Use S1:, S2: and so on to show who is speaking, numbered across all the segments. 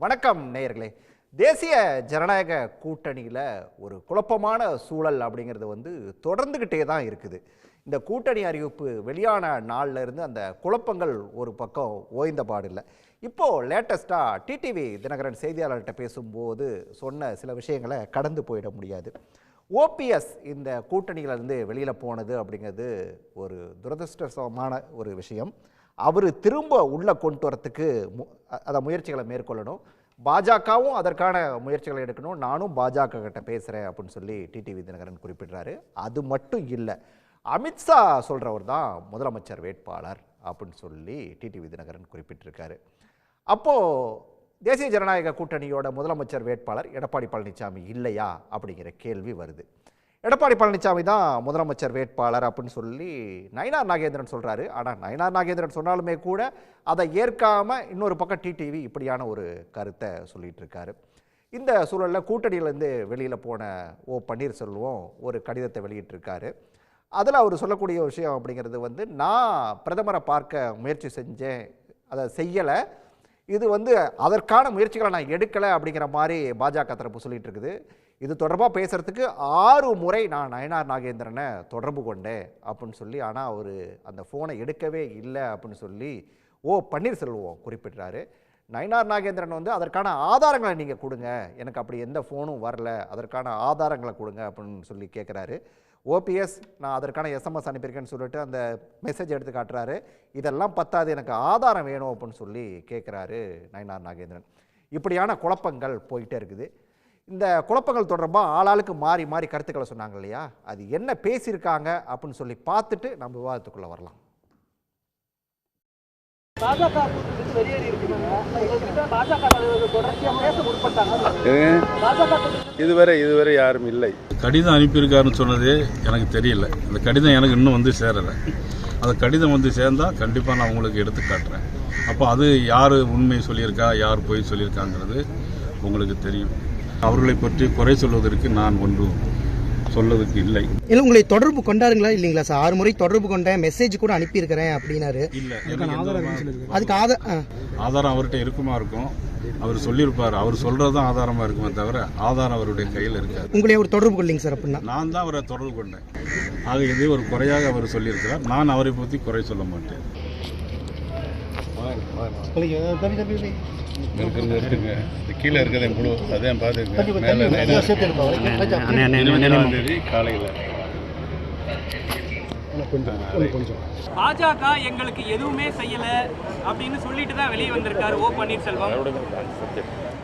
S1: வணக்கம் நேயர்களே. தேசிய ஜனநாயக கூட்டணியில் ஒரு குழப்பமான சூழல் அப்படிங்கிறது தொடர்ந்துக்கிட்டே தான் இருக்குது. இந்த கூட்டணி அறிவிப்பு வெளியான நாளில் இருந்து அந்த குழப்பங்கள் ஒரு பக்கம் ஓய்ந்த பாடில்லை. இப்போது லேட்டஸ்ட்டாக டிடிவி தினகரன் செய்தியாளர்கிட்ட பேசும்போது சொன்ன சில விஷயங்களை கடந்து போயிட முடியாது. ஓபிஎஸ் இந்த கூட்டணியிலேருந்து வெளியில் போனது அப்படிங்கிறது ஒரு துரதிருஷ்டமான ஒரு விஷயம். அவர் திரும்ப உள்ளே கொண்டு வரத்துக்கு அதை முயற்சிகளை மேற்கொள்ளணும். பாஜகவும் அதற்கான முயற்சிகளை எடுக்கணும். நானும் பாஜக கிட்ட பேசுகிறேன் அப்படின்னு சொல்லி டிடிவி தினகரன் குறிப்பிடுறாரு. அது மட்டும் இல்லை, அமித்ஷா சொல்கிறவர் தான் முதலமைச்சர் வேட்பாளர் அப்படின்னு சொல்லி டிடிவி தினகரன் குறிப்பிட்டிருக்காரு. அப்போது தேசிய ஜனநாயக கூட்டணியோட முதலமைச்சர் வேட்பாளர் எடப்பாடி பழனிசாமி இல்லையா அப்படிங்கிற கேள்வி வருது. எடப்பாடி பழனிசாமி தான் முதலமைச்சர் வேட்பாளர் அப்படின்னு சொல்லி நயினார் நாகேந்திரன் சொல்கிறாரு. ஆனால் நயினார் நாகேந்திரன் சொன்னாலுமே கூட அதை ஏற்காமல் இன்னொரு பக்கம் டிடிவி இப்படியான ஒரு கருத்தை சொல்லிகிட்டு இருக்காரு. இந்த சூழலில் கூட்டணியிலேருந்து வெளியில் போன ஓ பன்னீர்செல்வம் ஒரு கடிதத்தை வெளியிட்டிருக்காரு. அதில் அவர் சொல்லக்கூடிய விஷயம் அப்படிங்கிறது நான் பிரதமரை பார்க்க முயற்சி செஞ்சேன், அதை செய்யலை, இது அதற்கான முயற்சிகளை நான் எடுக்கலை அப்படிங்கிற மாதிரி பாஜக தரப்பு சொல்லிகிட்டு இருக்குது. இது தொடர்பாக பேசுகிறதுக்கு 6 முறை நான் நயினார் நாகேந்திரனை தொடர்பு கொண்டேன் அப்படின்னு சொல்லி, ஆனால் அவர் அந்த ஃபோனை எடுக்கவே இல்லை அப்படின்னு சொல்லி ஓ பன்னீர்செல்வம் குறிப்பிட்றாரு. நயினார் நாகேந்திரன் அதற்கான ஆதாரங்களை நீங்கள் கொடுங்க, எனக்கு அப்படி எந்த ஃபோனும் வரல, அதற்கான ஆதாரங்களை கொடுங்க அப்படின்னு சொல்லி கேட்குறாரு. ஓபிஎஸ் நான் அதற்கான எஸ்எம்எஸ் அனுப்பியிருக்கேன்னு சொல்லிட்டு அந்த மெசேஜ் எடுத்து காட்டுறாரு. இதெல்லாம் பத்தாது, எனக்கு ஆதாரம் வேணும் அப்படின்னு சொல்லி கேட்குறாரு நயினார் நாகேந்திரன். இப்படியான குழப்பங்கள் போயிட்டே இருக்குது. இந்த குழப்பங்கள் தொடர்பாக ஆளாளுக்கு மாறி மாறி கருத்துக்களை சொன்னாங்க இல்லையா, அது என்ன பேசியிருக்காங்க அப்படின்னு சொல்லி பார்த்துட்டு நம்ம விவாதத்துக்குள்ளே வரலாம்.
S2: இதுவரை யாரும் இல்லை. கடிதம் அனுப்பியிருக்காருன்னு சொன்னதே எனக்கு தெரியல. அந்த கடிதம் எனக்கு இன்னும் சேரலை. அந்த கடிதம் சேர்ந்தால் கண்டிப்பாக நான் உங்களுக்கு எடுத்து காட்டுறேன். அப்போ அது யார் உண்மை சொல்லியிருக்கா, யார் பொய் சொல்லியிருக்காங்கிறது உங்களுக்கு தெரியும். அவர்களை பற்றி குறை சொல்வதற்கு நான் ஒன்றும் சொல்வதற்கு இல்லை.
S3: இல்லை, உங்களை தொடர்பு கொண்டாருங்களா இல்லைங்களா சார்? 6 முறை தொடர்பு கொண்டேன், மெசேஜ் கூட அனுப்பியிருக்கிறேன் அப்படின்னாரு.
S2: இல்லை,
S3: அதுக்கு
S2: ஆதாரம் அவர்கிட்ட இருக்கும். அவர் சொல்லியிருப்பார். அவர் சொல்றது தான் ஆதாரமா இருக்குமே தவிர ஆதாரம் அவருடைய கையில் இருக்காது.
S3: உங்களை அவர் தொடர்பு கொள்ளிங்க சார்? அப்படின்னா
S2: நான் தான் அவரை தொடர்பு கொண்டேன். ஆக இது ஒரு குறையாக அவர் சொல்லியிருக்கிறார். நான் அவரை பற்றி குறை சொல்ல மாட்டேன். கீழே இருக்கிறது குழு அதான் பார்த்துருக்கேன். காலையில்
S4: பாஜக எங்களுக்கு எதுவுமே செய்யல அப்படின்னு சொல்லிட்டு தான் வெளியே வந்திருக்காரு ஓ பன்னீர்செல்வம்.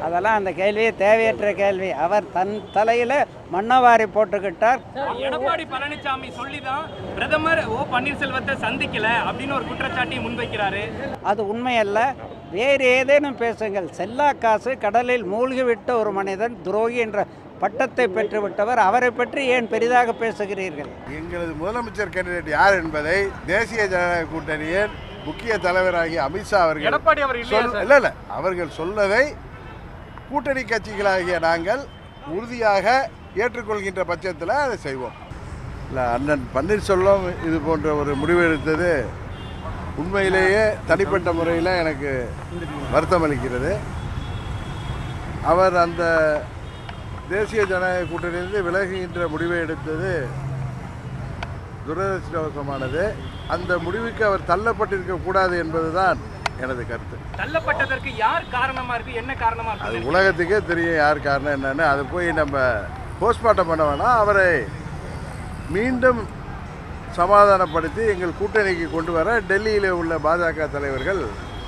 S5: அதெல்லாம் அந்த கேள்வியே தேவையற்ற கேள்வி. அவர் தன் தலையில மண்ணவாரி போட்டுக்கிட்டார்.
S4: எடப்பாடி பழனிசாமி சொல்லிதான் பிரதமர் ஓ பன்னீர்செல்வத்தை சந்திக்கல அப்படின்னு ஒரு குற்றச்சாட்டை முன்வைக்கிறாரு.
S5: அது உண்மையல்ல. வேறு ஏதேனும் பேசுங்கள். செல்லா காசு கடலில் மூழ்கிவிட்ட ஒரு மனிதன் துரோகி என்ற பட்டத்தை பெற்றுவிட்டவர். அவரை பற்றி ஏன் பெரிதாக பேசுகிறீர்கள்?
S6: எங்களது முதலமைச்சர் கேண்டிடேட் யார் என்பதை தேசிய ஜனநாயக கூட்டணியின் முக்கிய தலைவராகிய அமித்ஷா அவர்கள் அவர்கள் சொன்னதை கூட்டணி கட்சிகளாகிய நாங்கள் உறுதியாக ஏற்றுக்கொள்கின்ற பட்சத்தில் அதை செய்வோம். இல்லை, அண்ணன் பன்னீர்செல்வம் இது போன்ற ஒரு முடிவு எடுத்தது உண்மையிலேயே தனிப்பட்ட முறையில் எனக்கு வருத்தம் அளிக்கிறது. அவர் அந்த தேசிய ஜனநாயக கூட்டணியிலிருந்து விலகுகின்ற முடிவை எடுத்தது துரதிருஷ்டவசமானது. அந்த முடிவுக்கு அவர் தள்ளப்பட்டிருக்க கூடாது என்பதுதான் எனது கருத்து.
S4: தள்ளப்பட்டதற்கு யார் காரணமா இருக்கு, என்ன காரணமா இருக்கு?
S6: அது உலகத்துக்கே தெரியும் யார் காரணம் என்னன்னு. அதை போய் நம்ம போஸ்ட்மார்ட்டம் பண்ண வேணாம். அவரை மீண்டும் சமாதானப்படுத்தி எங்கள் கூட்டணிக்கு கொண்டு வர டெல்லியில் உள்ள பாஜக தலைவர்கள்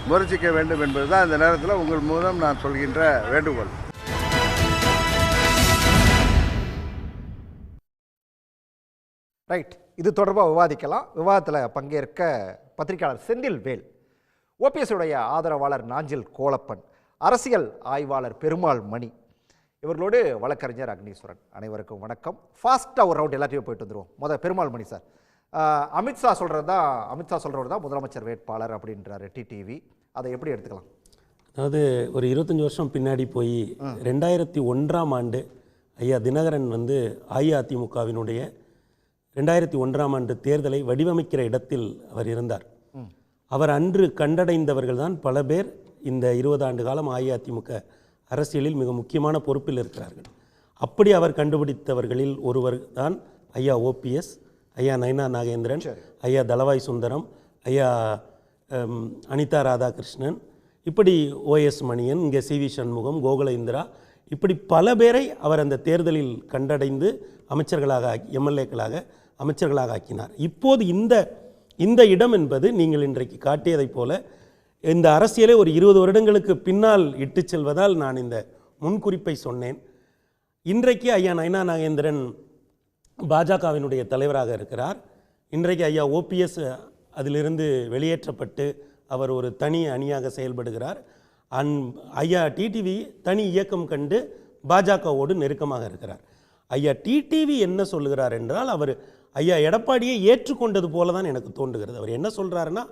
S6: முயற்சிக்க வேண்டும் என்பதுதான் இந்த நேரத்தில் உங்கள் மூலம் நான் சொல்கின்ற வேண்டுகோள்.
S1: ரைட், இது தொடர்பாக விவாதிக்கலாம். விவாதத்தில் பங்கேற்க பத்திரிகையாளர் செந்தில்வேல், ஓபிஎஸ்ஸுடைய ஆதரவாளர் நாஞ்சில் கோலப்பன், அரசியல் ஆய்வாளர் பெருமாள் மணி, இவர்களோடு வழக்கறிஞர் அக்னீஸ்வரன். அனைவருக்கும் வணக்கம். ஃபாஸ்ட்டாக ஒரு ரவுண்ட் எல்லாத்தையும் போயிட்டு வந்துடுவோம். பெருமாள் மணி சார், அமித்ஷா சொல்கிறவர் தான் முதலமைச்சர் வேட்பாளர் அப்படின்றாரு டிடிவி. அதை எப்படி எடுத்துக்கலாம்?
S7: அதாவது ஒரு 25 வருஷம் பின்னாடி போய் 2001ஆம் ஆண்டு ஐயா தினகரன் அஇஅதிமுகவினுடைய 2001ஆம் ஆண்டு தேர்தலை வடிவமைக்கிற இடத்தில் அவர் இருந்தார். அவர் அன்று கண்டடைந்தவர்கள் தான் பல பேர் இந்த 20 ஆண்டு காலம் அஇஅதிமுக அரசியலில் மிக முக்கியமான பொறுப்பில் இருக்கிறார்கள். அப்படி அவர் கண்டுபிடித்தவர்களில் ஒருவர் தான் ஐயா ஓபிஎஸ், ஐயா நயனா நாகேந்திரன், ஐயா தளவாய் சுந்தரம், ஐயா அனிதா ராதாகிருஷ்ணன், இப்படி ஓஎஸ் மணியன், இங்கே சிவி சண்முகம், கோகுல இந்திரா, இப்படி பல பேரை அவர் அந்த தேர்தலில் கண்டடைந்து அமைச்சர்களாக எம்எல்ஏக்களாக அமைச்சர்களாக ஆக்கினார். இப்போது இந்த இடம் என்பது நீங்கள் இன்றைக்கு காட்டியதைப் போல இந்த அரசியலை ஒரு 20 வருடங்களுக்கு பின்னால் இட்டு செல்வதால் நான் இந்த முன்குறிப்பை சொன்னேன். இன்றைக்கு ஐயா நயனா நாகேந்திரன் பாஜகவினுடைய தலைவராக இருக்கிறார். இன்றைக்கு ஐயா ஓபிஎஸ் அதிலிருந்து வெளியேற்றப்பட்டு அவர் ஒரு தனி அணியாக செயல்படுகிறார். ஐயா டிடிவி தனி இயக்கம் கண்டு பாஜகவோடு நெருக்கமாக இருக்கிறார். ஐயா டிடிவி என்ன சொல்லுகிறார் என்றால், அவர் ஐயா எடப்பாடியை ஏற்றுக்கொண்டது போல தான் எனக்கு தோன்றுகிறது. அவர் என்ன சொல்றாருன்னா,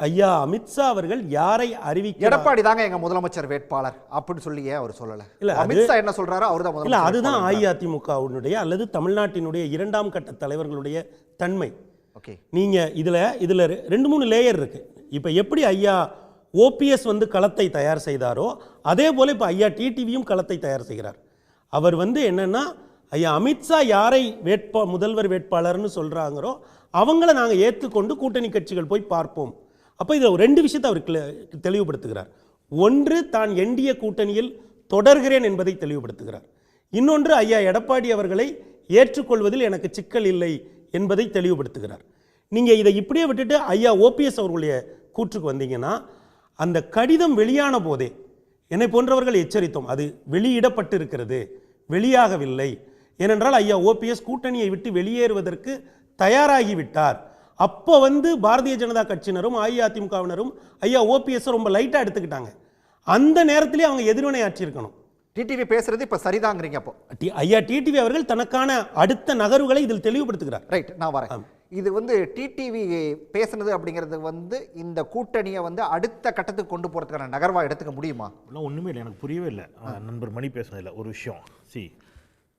S7: ஐயா அமித்ஷா அவர்கள் யாரை அறிவிக்க,
S1: எடப்பாடி தாங்க எங்க முதலமைச்சர் வேட்பாளர் அப்படின்னு சொல்லி ஏன் அவர் சொல்லல?
S7: இல்ல
S1: அமித்ஷா என்ன சொல்றாரோ அவர்தான்
S7: இல்ல, அதுதான் அஇஅதிமுகவினுடைய அல்லது தமிழ்நாட்டினுடைய 2ஆம் கட்ட தலைவர்களுடைய தன்மை.
S1: ஓகே,
S7: நீங்க இதுல 2-3 லேயர் இருக்கு. இப்ப எப்படி ஐயா ஓபிஎஸ் வந்து களத்தை தயார் செய்தாரோ அதே போல இப்ப ஐயா டிடிவியும் களத்தை தயார் செய்கிறார். அவர் வந்து என்னன்னா, ஐயா அமித்ஷா யாரை முதல்வர் வேட்பாளர்னு சொல்றாங்களோ அவங்கள நாங்கள் ஏற்றுக்கொண்டு கூட்டணி கட்சிகள் போய் பார்ப்போம். அப்போ இதில் 2 விஷயத்தை அவர் தெளிவுபடுத்துகிறார். ஒன்று, தான் என்டிஏ கூட்டணியில் தொடர்கிறேன் என்பதை தெளிவுபடுத்துகிறார். இன்னொன்று, ஐயா எடப்பாடி அவர்களை ஏற்றுக்கொள்வதில் எனக்கு சிக்கல் இல்லை என்பதை தெளிவுபடுத்துகிறார். நீங்கள் இதை இப்படியே விட்டுட்டு ஐயா ஓபிஎஸ் அவர்களுடைய கூற்றுக்கு வந்தீங்கன்னா, அந்த கடிதம் வெளியான போதே என்னை போன்றவர்கள் எச்சரித்தோம், அது வெளியிடப்பட்டு இருக்கிறது, வெளியாகவில்லை. ஏனென்றால் ஐயா ஓபிஎஸ் கூட்டணியை விட்டு வெளியேறுவதற்கு தயாராகிவிட்டார். அப்போ வந்து பாரதிய ஜனதா கட்சியினரும் அஇஅதிமுகவினரும் ஐயா ஓபிஎஸ் ரொம்ப லைட்டாக எடுத்துக்கிட்டாங்க. அந்த நேரத்திலே அவங்க எதிர்வினை ஆற்றியிருக்கணும்.
S1: டிடிவி பேசுறது இப்ப சரிதாங்கிறீங்க. அப்போ
S7: ஐயா டிடிவி அவர்கள் தனக்கான அடுத்த நகர்வுகளை இதில் தெளிவுபடுத்துகிறார்.
S1: ரைட், நான் வரேன். இது வந்து டிடிவி பேசுனது அப்படிங்கிறது வந்து இந்த கூட்டணியை வந்து அடுத்த கட்டத்துக்கு கொண்டு போறதுக்கான நகர்வா எடுத்துக்க முடியுமா?
S8: ஒண்ணுமே இல்லை, எனக்கு புரியவே இல்லை நண்பர் மணி பேசுனதில்லை ஒரு விஷயம்.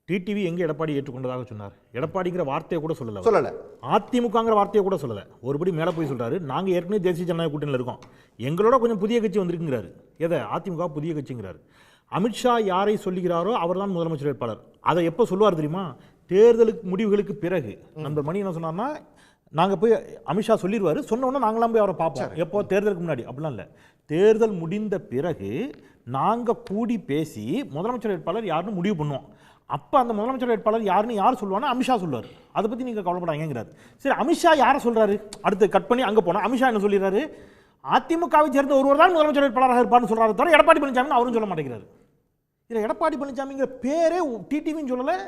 S8: டிடிவி எங்கே எடப்பாடி ஏற்றுக்கொண்டதாக சொன்னார்? எடப்பாடிங்கிற வார்த்தையை கூட சொல்லலை. அதிமுகங்கிற வார்த்தையை கூட சொல்லலை. ஒருபடி மேலே போய் சொல்கிறாரு, நாங்கள் ஏற்கனவே தேசிய ஜனநாயக கூட்டணியில் இருக்கோம், எங்களோட கொஞ்சம் புதிய கட்சி வந்திருக்குங்கிறாரு. எதை? அதிமுக புதிய கட்சிங்கிறாரு. அமித்ஷா யாரை சொல்லுகிறாரோ அவர் தான் முதலமைச்சர் வேட்பாளர். அதை எப்போ சொல்லுவார் தெரியுமா? தேர்தலுக்கு முடிவுகளுக்கு பிறகு. நண்பர் மணி என்ன சொன்னார்னா, நாங்கள் போய் அமித்ஷா சொல்லிடுவார், சொன்னோன்னா நாங்களாம் போய் அவரை பார்ப்போம். எப்போ? தேர்தலுக்கு முன்னாடி. அப்படிலாம் இல்லை, தேர்தல் முடிந்த பிறகு நாங்கள் கூடி பேசி முதலமைச்சர் வேட்பாளர் யாருன்னு முடிவு பண்ணுவோம். அப்போ அந்த முதலமைச்சர் வேட்பாளர் யாருன்னு யார் சொல்லுவாங்கன்னா அமித்ஷா சொல்லுவார். அதை பற்றி நீங்கள் கவலைப்படாங்கிறார். சரி, அமித்ஷா யாரை சொல்கிறாரு? அடுத்து கட் பண்ணி அங்கே போனால் அமித்ஷா என்ன சொல்லிடுறாரு? அதிமுகவை சேர்ந்த ஒருவர் தான் முதலமைச்சர் வேட்பாளராக இருப்பார்னு சொல்கிறாரு தவிர எடப்பாடி பழனிசாமி அவரும் சொல்ல மாட்டேங்கிறாரு. இதில் எடப்பாடி பழனிசாமிங்கிற பேரே டிடிவின்னு சொல்லலை,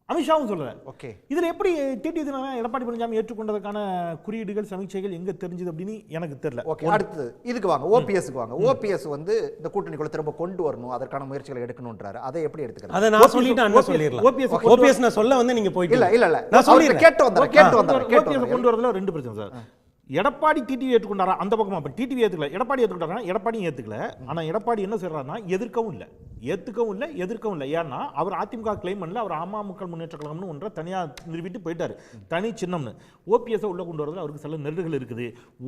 S8: அமித்ஷாவும் சொல்லலை.
S1: ஓகே,
S8: இதில் எப்படி டிடிவி எடப்பாடி பழனிசாமி ஏற்றுக்கொண்டதற்கான குறியீடுகள் சமீட்சைகள் எங்கே தெரிஞ்சுது அப்படின்னு எனக்கு தெரியல.
S1: ஓகே, அடுத்து இதுக்கு வாங்க, ஓபிஎஸ்க்கு வாங்க. ஓபிஎஸ் வந்து இந்த கூட்டணிக்குள்ள திரும்ப கொண்டு வரணும், அதற்கான முயற்சிகளை எடுக்கணும்ன்றாரு. அதை எப்படி எடுத்துக்கலாம்?
S7: அதை நான் சொல்லிட்டு அண்ணன் சொல்லிடலாம். ஓபிஎஸ் நான் சொல்ல வந்து நீங்க போயிட்டு
S1: இல்ல நான் சொல்லிடுறேன், கேட்டு வந்தேன்.
S8: கொண்டு வரதுல 2 பிரச்சனை சார். எடப்பாடி டிடிவி ஏற்றுக்கொண்டாரா? அந்த பக்கமா டிடிவி ஏற்றுக்கல, எடப்பாடி ஏற்றுக்கிட்டாரா? எடப்பாடியும் ஏற்றுக்கல. ஆனால் எடப்பாடி என்ன செய்யறாருன்னா, ஏற்கவும் இல்லை. ஏன்னா அவர் அதிமுக கிளைம் பண்ணல, அவர் அமமுக முன்னேற்ற கழகம்னு ஒன்றை தனியாக நிறுவிட்டு போயிட்டாரு, தனி சின்னம்னு. ஓபிஎஸ் உள்ள கொண்டு வரதுல அவருக்கு சில நெருடுகள் இருக்குது.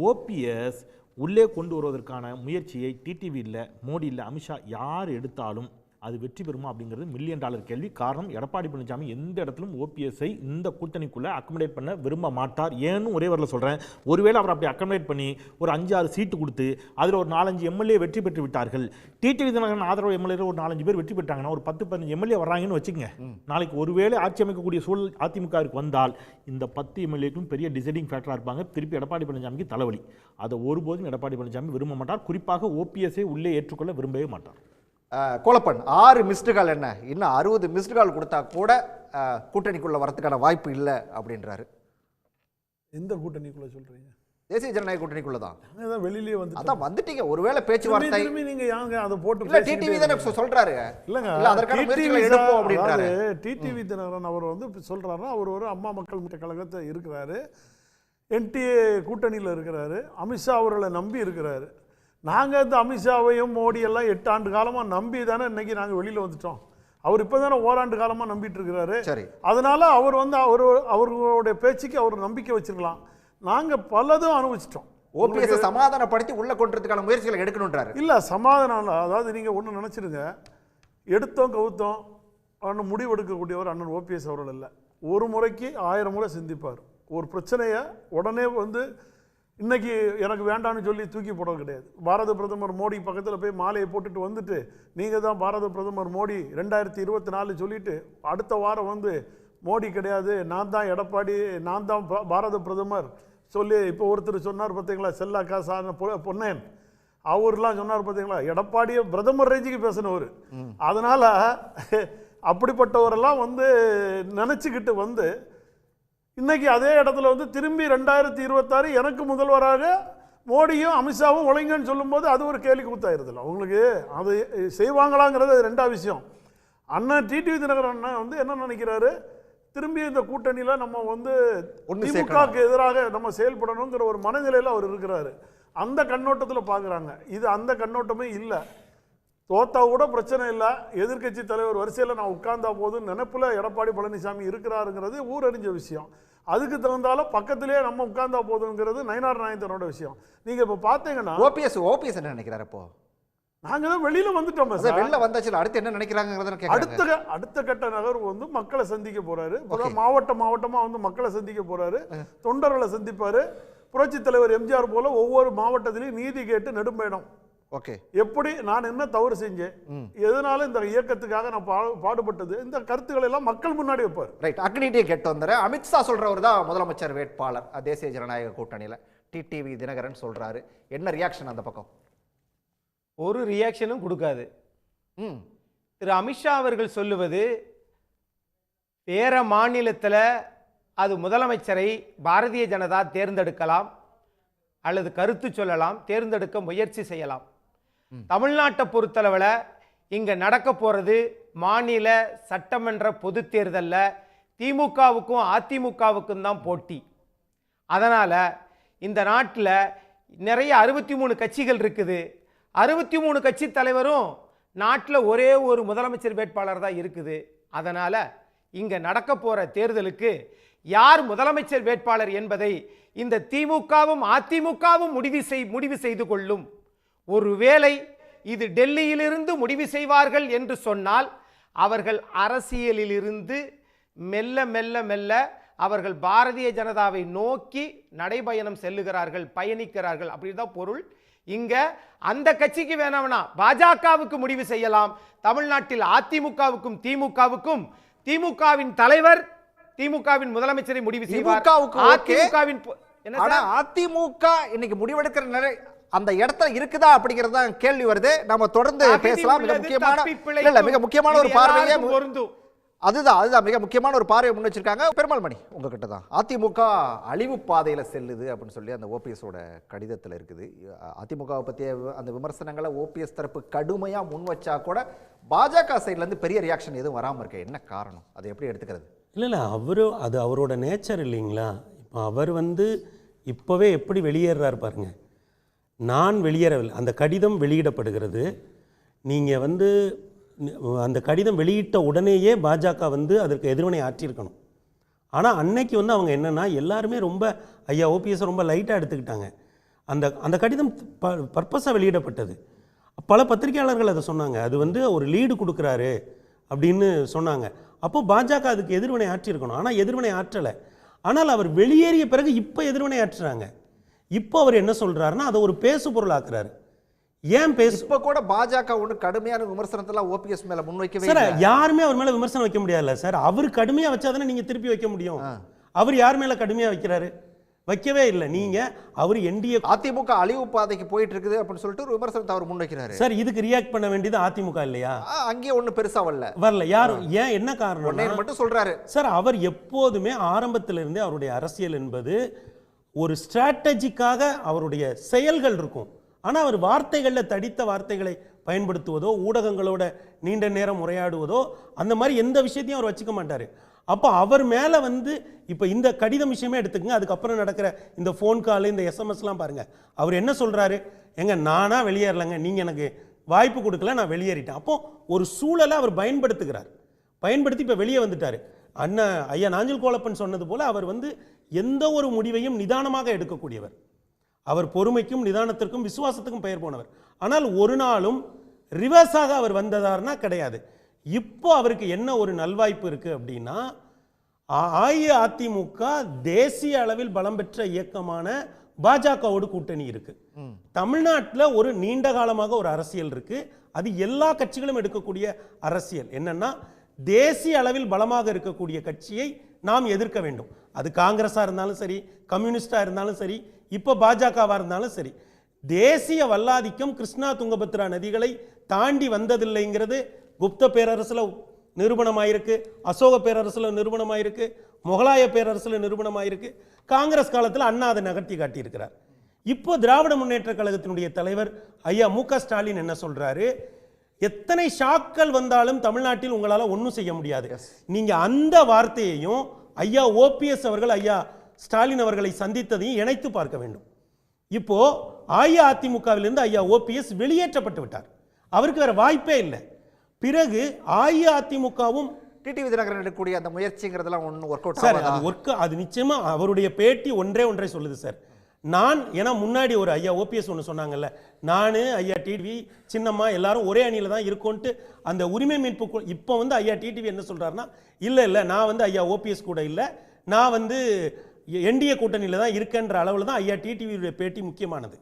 S8: ஓபிஎஸ் உள்ளே கொண்டு வருவதற்கான முயற்சியை டிடிவி இல்லை, மோடி இல்லை, அமித்ஷா யார் எடுத்தாலும் அது வெற்றி பெறுமா அப்படிங்கிறது $1 மில்லியன் கேள்வி. காரணம், எடப்பாடி பழனிசாமி எந்த இடத்திலும் ஓபிஎஸ்ஐ இந்த கூட்டணிக்குள்ள அக்கமடேட் பண்ண விரும்ப மாட்டார். ஏன்னு ஒரே வரல சொல்றேன். ஒருவேளை அவர் அப்படி அக்கமடேட் பண்ணி ஒரு 5-6 சீட்டு கொடுத்து அதில் ஒரு 4-5 எம்எல்ஏ வெற்றி பெற்று விட்டார்கள், டிடிவி தினகரன் ஆதரவு எம்எல்ஏ ஒரு 4-5 பேர் வெற்றி பெற்றாங்கன்னா ஒரு 10-15 எம்எல்ஏ வர்றாங்கன்னு வச்சுக்கங்க. நாளைக்கு ஒருவேளை ஆட்சி அமைக்கக்கூடிய சூழல் அதிமுகவிற்கு வந்தால் இந்த 10 எம்எல்ஏக்கும் பெரிய டிசைடிங் ஃபேக்டராக இருப்பாங்க. திருப்பி எடப்பாடி பழனிசாமிக்கு தலைவலி. அதை ஒருபோதும் எடப்பாடி பழனிசாமி விரும்ப மாட்டார். குறிப்பாக ஓபிஎஸ்ஐ உள்ளே ஏற்றுக்கொள்ள விரும்பவே மாட்டார்.
S1: கோலப்பன் 6 மிஸ்டு கால் என்ன, இன்னும் 60 மிஸ்டு கால் கொடுத்தா கூட கூட்டணிக்குள்ள வரதுக்கான வாய்ப்பு இல்லை அப்படின்றாரு.
S9: எந்த கூட்டணிக்குள்ள சொல்றீங்க?
S1: தேசிய ஜனநாயக கூட்டணிக்குள்ள தான்.
S9: வெளியிலேயே வந்து
S1: அதான் வந்துட்டீங்க. ஒருவேளை பேச்சுவார்த்தை
S9: நீங்க யாங்க அதை போட்டு
S1: இல்ல டிடிவி தான சொல்றாரு.
S9: இல்லங்க,
S1: அதற்கான முயற்சிகளை எடுப்போம் அப்படின்றாரு.
S9: டிடிவி தினகரன் அவர் வந்து சொல்றாருன்னா, அவர் ஒரு அம்மா மக்கள் முன்னேற்ற கழகத்தை இருக்கிறாரு, என்டிஏ கூட்டணியில் இருக்கிறாரு, அமித்ஷா அவர்களை நம்பி இருக்கிறாரு. நாங்கள் இந்த அமித்ஷாவையும் மோடி எல்லாம் 8 ஆண்டு காலமாக நம்பி தானே இன்னைக்கு நாங்கள் வெளியில் வந்துட்டோம். அவர் இப்போ தானே ஓராண்டு காலமாக நம்பிட்டு இருக்கிறாரு.
S1: சரி,
S9: அதனால அவர் வந்து அவர்களுடைய பேச்சுக்கு அவர் நம்பிக்கை வச்சிருக்கலாம். நாங்கள் பலதும் அனுபவிச்சிட்டோம்.
S1: ஓபிஎஸ் சமாதானப்படுத்தி உள்ள கொண்டுறதுக்கான முயற்சிகளை எடுக்கணும்ன்றாரு.
S9: இல்லை சமாதானம், அதாவது நீங்கள் ஒன்று நினச்சிடுங்க, எடுத்தோம் கவுத்தோம் அண்ணன் முடிவெடுக்கக்கூடியவர் அண்ணன் ஓபிஎஸ் அவர்கள் இல்லை. ஒரு முறைக்கு 1000 முறை சிந்திப்பார். ஒரு பிரச்சனையை உடனே இன்னைக்கு எனக்கு வேண்டான்னு சொல்லி தூக்கி போட கிடையாது. பாரத பிரதமர் மோடி பக்கத்தில் போய் மாலையை போட்டுட்டு வந்துட்டு நீங்கள் தான் பாரத பிரதமர் மோடி 2024 சொல்லிட்டு அடுத்த வாரம் மோடி கிடையாது, நான் தான் எடப்பாடி, நான் தான் பாரத பிரதமர் சொல்லி இப்போ ஒருத்தர் சொன்னார் பார்த்தீங்களா, செல்லா காசான பொன்னேன் அவர்லாம் சொன்னார் பார்த்தீங்களா, எடப்பாடியை பிரதமர் ரேஞ்சுக்கு பேசினவர். அதனால் அப்படிப்பட்டவரெல்லாம் நினச்சிக்கிட்டு இன்னைக்கு அதே இடத்துல திரும்பி 2026 எனக்கு முதல்வராக மோடியும் அமித்ஷாவும் ஒழுங்கன்னு சொல்லும்போது அது ஒரு கேலி கூத்தாயிருதில்ல அவங்களுக்கு. அது செய்வாங்களாங்கிறது ரெண்டாவது விஷயம். அண்ணன் டிடிவி தினகரன் அண்ணன் என்ன நினைக்கிறாரு, திரும்பி இந்த கூட்டணியில் நம்ம திமுகவுக்கு எதிராக நம்ம செயல்படணுங்கிற ஒரு மனநிலையில் அவர் இருக்கிறாரு. அந்த கண்ணோட்டத்தில் பார்க்குறாங்க. இது அந்த கண்ணோட்டமே இல்லை. தோத்தா கூட பிரச்சனை இல்லை, எதிர்க்கட்சி தலைவர் வரிசையில் நான் உட்கார்ந்தா போதும் நினைப்பில் எடப்பாடி பழனிசாமி இருக்கிறாருங்கிறது ஊரறிஞ்ச விஷயம். அதுக்கு தகுந்தாலும் பக்கத்திலேயே நம்ம உட்கார்ந்தா போதுங்கிறது நயினார் நாயந்தனோட விஷயம். நீங்கள் இப்போ பார்த்தீங்கன்னா
S1: ஓபிஎஸ் என்ன நினைக்கிறார்? இப்போ
S9: நாங்கள் தான் வெளியில் வந்துட்டோம்.
S1: வெளில வந்தாச்சு, அடுத்து என்ன நினைக்கிறாங்க?
S9: அடுத்த கட்ட நகர்வு மக்களை சந்திக்க போறாரு. மாவட்டமாக மக்களை சந்திக்க போறாரு, தொண்டர்களை சந்திப்பாரு. புரட்சி தலைவர் எம்ஜிஆர் போல ஒவ்வொரு மாவட்டத்திலையும் நீதி கேட்டு நெடும்பயணம்.
S1: ஓகே,
S9: எப்படி நான் என்ன தவறு செஞ்சேன், எதனால இந்த இயக்கத்துக்காக நான் பாடுபட்டது, இந்த கருத்துக்களை எல்லாம் மக்கள் முன்னாடி வைப்பார்.
S1: ரைட், அக்னிட்டியை கேட்டு வந்துடுறேன். அமித்ஷா சொல்றவர் தான் முதலமைச்சர் வேட்பாளர் தேசிய ஜனநாயக கூட்டணியில். டிடிவி தினகரன் சொல்றாரு, என்ன ரியாக்ஷன் அந்த பக்கம்?
S10: ஒரு ரியாக்ஷனும் கொடுக்காது. திரு அமித்ஷா அவர்கள் சொல்லுவது, வேற மாநிலத்தில் அது முதலமைச்சரை பாரதிய ஜனதா தேர்ந்தெடுக்கலாம் அல்லது கருத்து சொல்லலாம், தேர்ந்தெடுக்க முயற்சி செய்யலாம். தமிழ்நாட்டை பொறுத்தளவில் இங்கே நடக்க போகிறது மாநில சட்டமன்ற பொது தேர்தலில் திமுகவுக்கும் அதிமுகவுக்கும் தான் போட்டி. அதனால் இந்த நாட்டில் நிறைய 63 கட்சிகள் இருக்குது. 63 கட்சி தலைவரும் நாட்டில் ஒரே ஒரு முதலமைச்சர் வேட்பாளர் தான் இருக்குது. அதனால் இங்கே நடக்க போகிற தேர்தலுக்கு யார் முதலமைச்சர் வேட்பாளர் என்பதை இந்த திமுகவும் அதிமுகவும் முடிவு செய்து கொள்ளும். ஒருவேளை இது டெல்லியிலிருந்து முடிவு செய்வார்கள் என்று சொன்னால் அவர்கள் அரசியலிலிருந்து மெல்ல மெல்ல மெல்ல அவர்கள் பாரதிய ஜனதாவை நோக்கி நடைபயணம் செல்லுகிறார்கள், பயணிக்கிறார்கள், அப்படிதான் பொருள். இங்க அந்த கட்சிக்கு வேணாம்னா பாஜகவுக்கு முடிவு செய்யலாம். தமிழ்நாட்டில் அதிமுகவுக்கும் திமுகவுக்கும் திமுகவின் தலைவர் திமுகவின் முதலமைச்சரை முடிவு செய்வார்.
S1: அதிமுக இன்னைக்கு முடிவெடுக்கிற நிலை அந்த இடத்துல இருக்குதா அப்படிங்கிறது தான் கேள்வி வருது. நம்ம தொடர்ந்து பேசலாம். மிக முக்கியமான ஒரு பார்வையை அதுதான் மிக முக்கியமான ஒரு பார்வையை முன் வச்சிருக்காங்க. பெருமாள் மணி, உங்ககிட்ட தான். அதிமுக அழிவு பாதையில செல்லுது அப்படின்னு சொல்லி அந்த ஓபிஎஸோட கடிதத்தில் இருக்குது. அதிமுகவை பற்றிய அந்த விமர்சனங்களை ஓபிஎஸ் தரப்பு கடுமையா முன் வச்சா கூட பாஜக சைட்ல இருந்து பெரிய ரியாக்ஷன் எதுவும் வராமல் இருக்க என்ன காரணம்? அதை எப்படி எடுத்துக்கிறது?
S7: இல்லை அது அவரோட நேச்சர் இல்லைங்களா. இப்போ அவர் இப்போவே எப்படி வெளியேறாரு பாருங்க. நான் வெளியேறவில்லை, அந்த கடிதம் வெளியிடப்படுகிறது. நீங்கள் அந்த கடிதம் வெளியிட்ட உடனேயே பாஜக அதற்கு எதிர்வினை ஆற்றியிருக்கணும். ஆனால் அன்னைக்கு அவங்க என்னென்னா எல்லாருமே ரொம்ப ஐயா ஓபிஎஸ் ரொம்ப லைட்டாக எடுத்துக்கிட்டாங்க. அந்த கடிதம் பர்பஸாக வெளியிடப்பட்டது. பல பத்திரிகையாளர்கள் அதை சொன்னாங்க. அது ஒரு லீடு கொடுக்குறாரு அப்படின்னு சொன்னாங்க. அப்போ பாஜக அதுக்கு எதிர்வினை ஆற்றியிருக்கணும். ஆனால் எதிர்வினை ஆற்றலை. ஆனால் அவர் வெளியேறிய பிறகு இப்போ எதிர்வினை ஆற்றுறாங்க. இப்போ அவர் என்ன சொல்றாருன்னா அதை ஒரு பேசு பொருள் ஆக்குறாரு. ஏன் பேசு? இப்போ
S1: கூட பாஜக ஒன்று கடுமையான விமர்சனத்தெல்லாம் ஓபிஎஸ் மேல முன்வைக்கவே
S7: சார், யாருமே அவர் மேல விமர்சனம் வைக்க முடியாதுல்ல சார். அவர் கடுமையா வச்சாதானே நீங்க திருப்பி வைக்க முடியும். அவர் யார் மேல கடுமையா வைக்கிறாரு? வைக்கவே இல்லை. நீங்க அவர் என்டிஏ
S1: அதிமுக அழிவு பாதைக்கு போயிட்டு இருக்குது அப்படின்னு சொல்லிட்டு ஒரு விமர்சனத்தை அவர் முன்வைக்கிறாரு.
S7: சார், இதுக்கு ரியாக்ட் பண்ண வேண்டியது அதிமுக இல்லையா?
S1: அங்கேயே ஒன்றும் பெருசா வரல
S7: யாரும். ஏன், என்ன காரணம்
S1: மட்டும் சொல்றாரு
S7: சார். அவர் எப்போதுமே ஆரம்பத்திலிருந்தே அவருடைய அரசியல் என்பது ஒரு ஸ்ட்ராட்டஜிக்காக அவருடைய செயல்கள் இருக்கும். ஆனால் அவர் வார்த்தைகளில் தடித்த வார்த்தைகளை பயன்படுத்துவதோ ஊடகங்களோட நீண்ட நேரம் உரையாடுவதோ அந்த மாதிரி எந்த விஷயத்தையும் அவர் வச்சுக்க மாட்டார். அப்போ அவர் மேலே இப்போ இந்த கடிதம் விஷயமே எடுத்துக்கங்க. அதுக்கப்புறம் நடக்கிற இந்த ஃபோன் கால், இந்த எஸ்எம்எஸ்லாம் பாருங்கள். அவர் என்ன சொல்கிறாரு, நானாக வெளியேறலைங்க, நீங்கள் எனக்கு வாய்ப்பு கொடுக்கல, நான் வெளியேறிட்டேன். அப்போது ஒரு சூழலை அவர் பயன்படுத்தி இப்போ வெளியே வந்துட்டார். அண்ணன் ஐயா நாஞ்சில் கோலப்பன் சொன்னது போல் அவர் எந்த ஒரு முடிவையும் நிதானமாக எடுக்கக்கூடியவர். அவர் பொறுமைக்கும் நிதானத்திற்கும் விசுவாசத்துக்கும் பெயர் போனவர். ஆனால் ஒரு நாளும் ரிவர்ஸாக அவர் வந்ததார்னா கிடையாது. இப்போ அவருக்கு என்ன ஒரு நல்வாய்ப்பு இருக்கு அப்படின்னா, அஇஅதிமுக தேசிய அளவில் பலம் பெற்ற இயக்கமான பாஜகவோடு கூட்டணி இருக்கு. தமிழ்நாட்டில் ஒரு நீண்ட காலமாக ஒரு அரசியல் இருக்கு. அது எல்லா கட்சிகளும் எடுக்கக்கூடிய அரசியல் என்னன்னா, தேசிய அளவில் பலமாக இருக்கக்கூடிய கட்சியை நாம் எதிர்க்க வேண்டும். அது காங்கிரஸா இருந்தாலும் சரி, கம்யூனிஸ்டா இருந்தாலும் சரி, இப்போ பாஜகவா இருந்தாலும் சரி. தேசிய வல்லாதிக்கம் கிருஷ்ணா துங்கபத்ரா நதிகளை தாண்டி வந்ததில்லைங்கிறது குப்த பேரரசுல நிரூபணமாயிருக்கு, அசோக பேரரசுல நிரூபணமாயிருக்கு, முகலாய பேரரசுல நிரூபணமாயிருக்கு. காங்கிரஸ் காலத்தில் அண்ணா அதை நகர்த்தி காட்டியிருக்கிறார். இப்போ திராவிட முன்னேற்ற கழகத்தினுடைய தலைவர் ஐயா மு.க. ஸ்டாலின் என்ன சொல்றாரு, எத்தனை ஷாக்கள் வந்தாலும் தமிழ்நாட்டில் உங்களால ஒன்றும் செய்ய முடியாது. நீங்க அந்த வார்த்தையையும் ஐயா ஓபிஎஸ் அவர்கள் ஐயா ஸ்டாலின் அவர்களை சந்தித்ததையும் இணைத்து பார்க்க வேண்டும். இப்போ அஇஅதிமுகவிலிருந்து ஐயா ஓபிஎஸ் வெளியேற்றப்பட்டு விட்டார். அவருக்கு வேற வாய்ப்பே இல்லை. பிறகு அஇஅதிமுகவும்
S1: டிடிவி தினகரன் எடுக்கக்கூடிய அந்த முயற்சிங்கிறதெல்லாம் ஒன்றும் ஒர்க் அவுட்
S7: சார், அது நிச்சயமா அவருடைய பேட்டி ஒன்றை சொல்லுது சார். நான் ஏன்னா முன்னாடி ஒரு ஐயா ஓபிஎஸ் ஒன்று சொன்னாங்கல்ல, நான் ஐயா டிடிவி சின்னம்மா எல்லாரும் ஒரே அணியில் தான் இருக்கோன்ட்டு அந்த உரிமை மீட்பு. இப்போ வந்து ஐயா டிடிவி என்ன சொல்றாருன்னா, இல்லை நான் ஐயா ஓபிஎஸ் கூட இல்லை, நான் என்டிஏ கூட்டணியில் தான் இருக்கேன்ற அளவில் தான் ஐயா டிடிவியுடைய பேட்டி முக்கியமானது.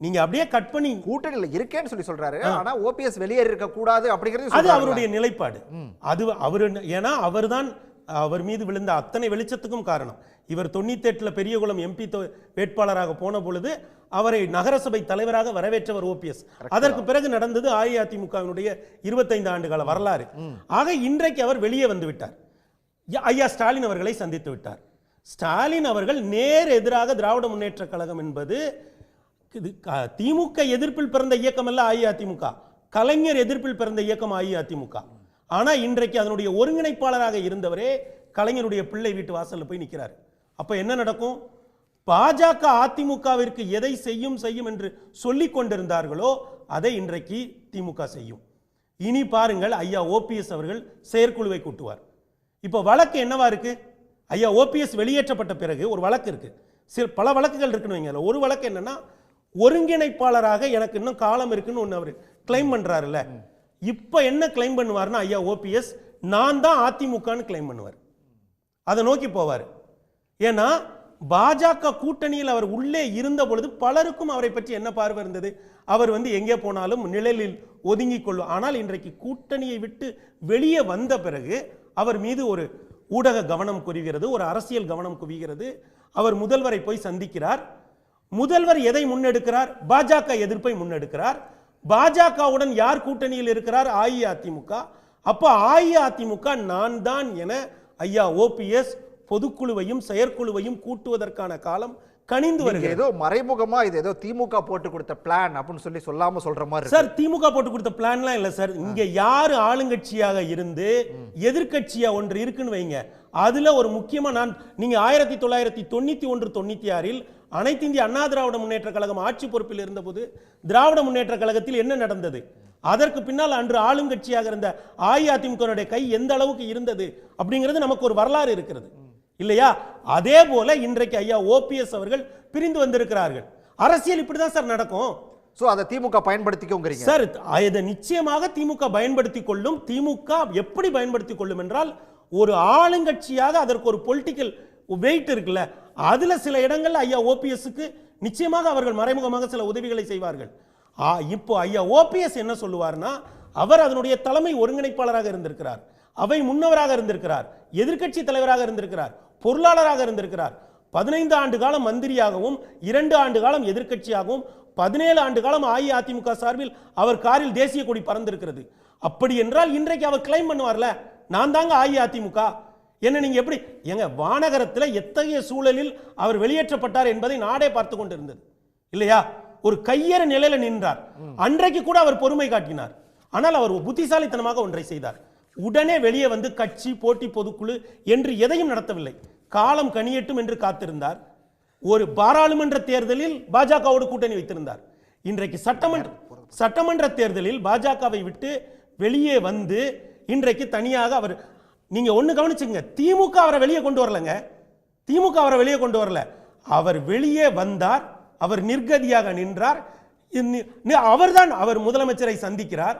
S7: நீங்க அப்படியே கட் பண்ணி
S1: கூட்டணியில் இருக்கேன்னு சொல்றாரு. ஆனா ஓபிஎஸ் வெளியேறி இருக்க கூடாது அப்படிங்கிறது
S7: அது அவருடைய நிலைப்பாடு. அது அவரு ஏன்னா அவர்தான் அவர் மீது விழுந்த அத்தனை வெளிச்சத்துக்கும் காரணம். இவர் 98 பெரியகுளம் எம்பி வேட்பாளராக போன பொழுது அவரை நகரசபை தலைவராக வரவேற்றவர் ஓபிஎஸ். அதற்கு பிறகு நடந்தது அஇஅதிமுகவினுடைய 25 ஆண்டு கால வரலாறு. ஆக இன்றைக்கு அவர் வெளியே வந்து விட்டார். ஐயா ஸ்டாலின் அவர்களை சந்தித்து விட்டார். ஸ்டாலின் அவர்கள் நேர் எதிராக திராவிட முன்னேற்ற கழகம் என்பது திமுக எதிர்ப்பில் பிறந்த இயக்கம் அல்ல அஇஅதிமுக, கலைஞர் எதிர்ப்பில் பிறந்த இயக்கம் அஇஅதிமுக. ஆனா இன்றைக்கு அதனுடைய ஒருங்கிணைப்பாளராக இருந்தவரே கலைஞருடைய பிள்ளை வீட்டு வாசல்ல போய் நிற்கிறார். அப்ப என்ன நடக்கும்? பாஜக அதிமுகவிற்கு எதை செய்யும் என்று சொல்லிக் கொண்டிருந்தார்களோ அதை இன்றைக்கு திமுக செய்யும். இனி பாருங்கள், ஐயா ஓபிஎஸ் அவர்கள் செயற்குழுவை கூட்டுவார். இப்போ வழக்கு என்னவா இருக்கு? ஐயா ஓபிஎஸ் வெளியேற்றப்பட்ட பிறகு ஒரு வழக்கு இருக்கு. பல வழக்குகள் இருக்குன்னு வைங்க. ஒரு வழக்கு என்னன்னா, ஒருங்கிணைப்பாளராக எனக்கு இன்னும் காலம் இருக்குன்னு ஒன்று அவர் கிளைம் பண்றாருல்ல. இப்ப என்ன கிளைம் பண்ணுவார்னா, ஐயா ஓபிஎஸ் நான் தான் அதிமுகன்னு கிளைம் பண்ணுவார். அதை நோக்கி போவார். ஏன்னா பாஜக கூட்டணியில் அவர் உள்ளே இருந்த பொழுது பலருக்கும் அவரை பற்றி என்ன பார்வை இருந்தது? அவர் எங்கே போனாலும் நிழலில் ஒதுங்கிக் கொள்ளும். ஆனால் இன்றைக்கு கூட்டணியை விட்டு வெளியே வந்த பிறகு அவர் மீது ஒரு ஊடக கவனம் குவிகிறது, ஒரு அரசியல் கவனம் குவிகிறது. அவர் முதல்வரை போய் சந்திக்கிறார். முதல்வர் எதை முன்னெடுக்கிறார்? பாஜக எதிர்ப்பை முன்னெடுக்கிறார். பாஜகவுடன் யார் கூட்டணியில் இருக்கிறார்? அஇஅதிமுக. அப்ப அஇஅதிமுக நான் தான் என ஐயா ஓபிஎஸ் பொதுக்குழுவையும் செயற்குழுவையும் கூட்டுவதற்கான காலம் கனிந்து வருகிறது.
S1: ஏதோ மறைமுகமா இது ஏதோ திமுக போட்டு கொடுத்த பிளான் அப்படின்னு சொல்லாம சொல்ற மாதிரி
S7: சார். திமுக போட்டு கொடுத்த பிளான்லாம் இல்ல சார். இங்க யாரு ஆளுங்கட்சியாக இருந்து எதிர்கட்சியா ஒன்று இருக்குன்னு வைங்க, அதுல ஒரு முக்கியமா நீங்க 1991-96 அனைத்து இந்திய அண்ணா திராவிட முன்னேற்ற கழகம் ஆட்சி பொறுப்பில் இருந்தபோது திராவிட முன்னேற்ற கழகத்தில் என்ன நடந்தது? அதற்கு பின்னால் அன்று ஆளுங்கட்சியாக இருந்த அஇஅதிமுக கை எந்த அளவுக்கு இருந்தது அப்படிங்கிறது நமக்கு ஒரு வரலாறு இருக்கிறது இல்லையா? அதே போல இன்றைக்கு ஐயா ஓபிஎஸ் அவர்கள் பிரிந்து வந்திருக்கிறார்கள். அரசியல் இப்படிதான் சார் நடக்கும்.
S1: சோ அதை திமுக பயன்படுத்திக்கோங்கறீங்க
S7: சார். இதை நிச்சயமாக திமுக பயன்படுத்திக் கொள்ளும். திமுக எப்படி பயன்படுத்திக் கொள்ளும் என்றால், ஒரு ஆளுங்கட்சியாக அதற்கு ஒரு பொலிட்டிக்கல் வெயிட் இருக்குல்ல, அதுல சில இடங்கள்ல ஐயா ஓபிஎஸ்க்கு நிச்சயமாக அவர்கள் மறைமுகமாக சில உதவிகளை செய்வார்கள். இப்போ ஐயா ஓபிஎஸ் என்ன சொல்லுவார்னா, அவர் அதனுடைய தலைமை ஒருங்கிணைப்பாளராக இருந்திருக்கிறார், அவை முன்னவராக இருந்திருக்கிறார், எதிர்க்கட்சி தலைவராக இருந்திருக்கிறார், பொருளாளராக இருந்திருக்கிறார், 15 ஆண்டு காலம் மந்திரியாகவும் 2 ஆண்டு காலம் எதிர்க்கட்சியாகவும் 17 ஆண்டு காலம் அஇஅதிமுக சார்பில் அவர் காரில் தேசிய கொடி பறந்திருக்கிறது. அப்படி என்றால் இன்றைக்கு அவர் கிளைம் பண்ணுவார்ல, நான் தாங்க அஇஅதிமுக. என்ன நீங்க எப்படி எங்க வானகரத்தில் எத்தகைய சூழலில் அவர் வெளியேற்றப்பட்டார் என்பதை நாடே பார்த்து கொண்டிருந்தது இல்லையா? ஒரு கையற நிலையில நின்றார். அன்றைக்கு கூட அவர் பொறுமை காட்டினார். ஆனால் அவர் புத்திசாலித்தனமாக ஒன்றை செய்தார். உடனே வெளியே வந்து கட்சி போட்டி பொதுக்குழு என்று எதையும் நடத்தவில்லை. காலம் கனியட்டும் என்று காத்திருந்தார். ஒரு பாராளுமன்ற தேர்தலில் பாஜகவோடு கூட்டணி வைத்திருந்தார். இன்றைக்கு சட்டமன்ற தேர்தலில் பாஜகவை விட்டு வெளியே வந்து இன்றைக்கு தனியாக அவர், நீங்க ஒண்ணு கவனிச்சுங்க, திமுக அவரை வெளியே கொண்டு வரலங்க. திமுக அவரை வெளியே கொண்டு வரல. அவர் வெளியே வந்தார். அவர் நிர்கதியாக நின்றார். அவர்தான் அவர் முதலமைச்சரை சந்திக்கிறார்,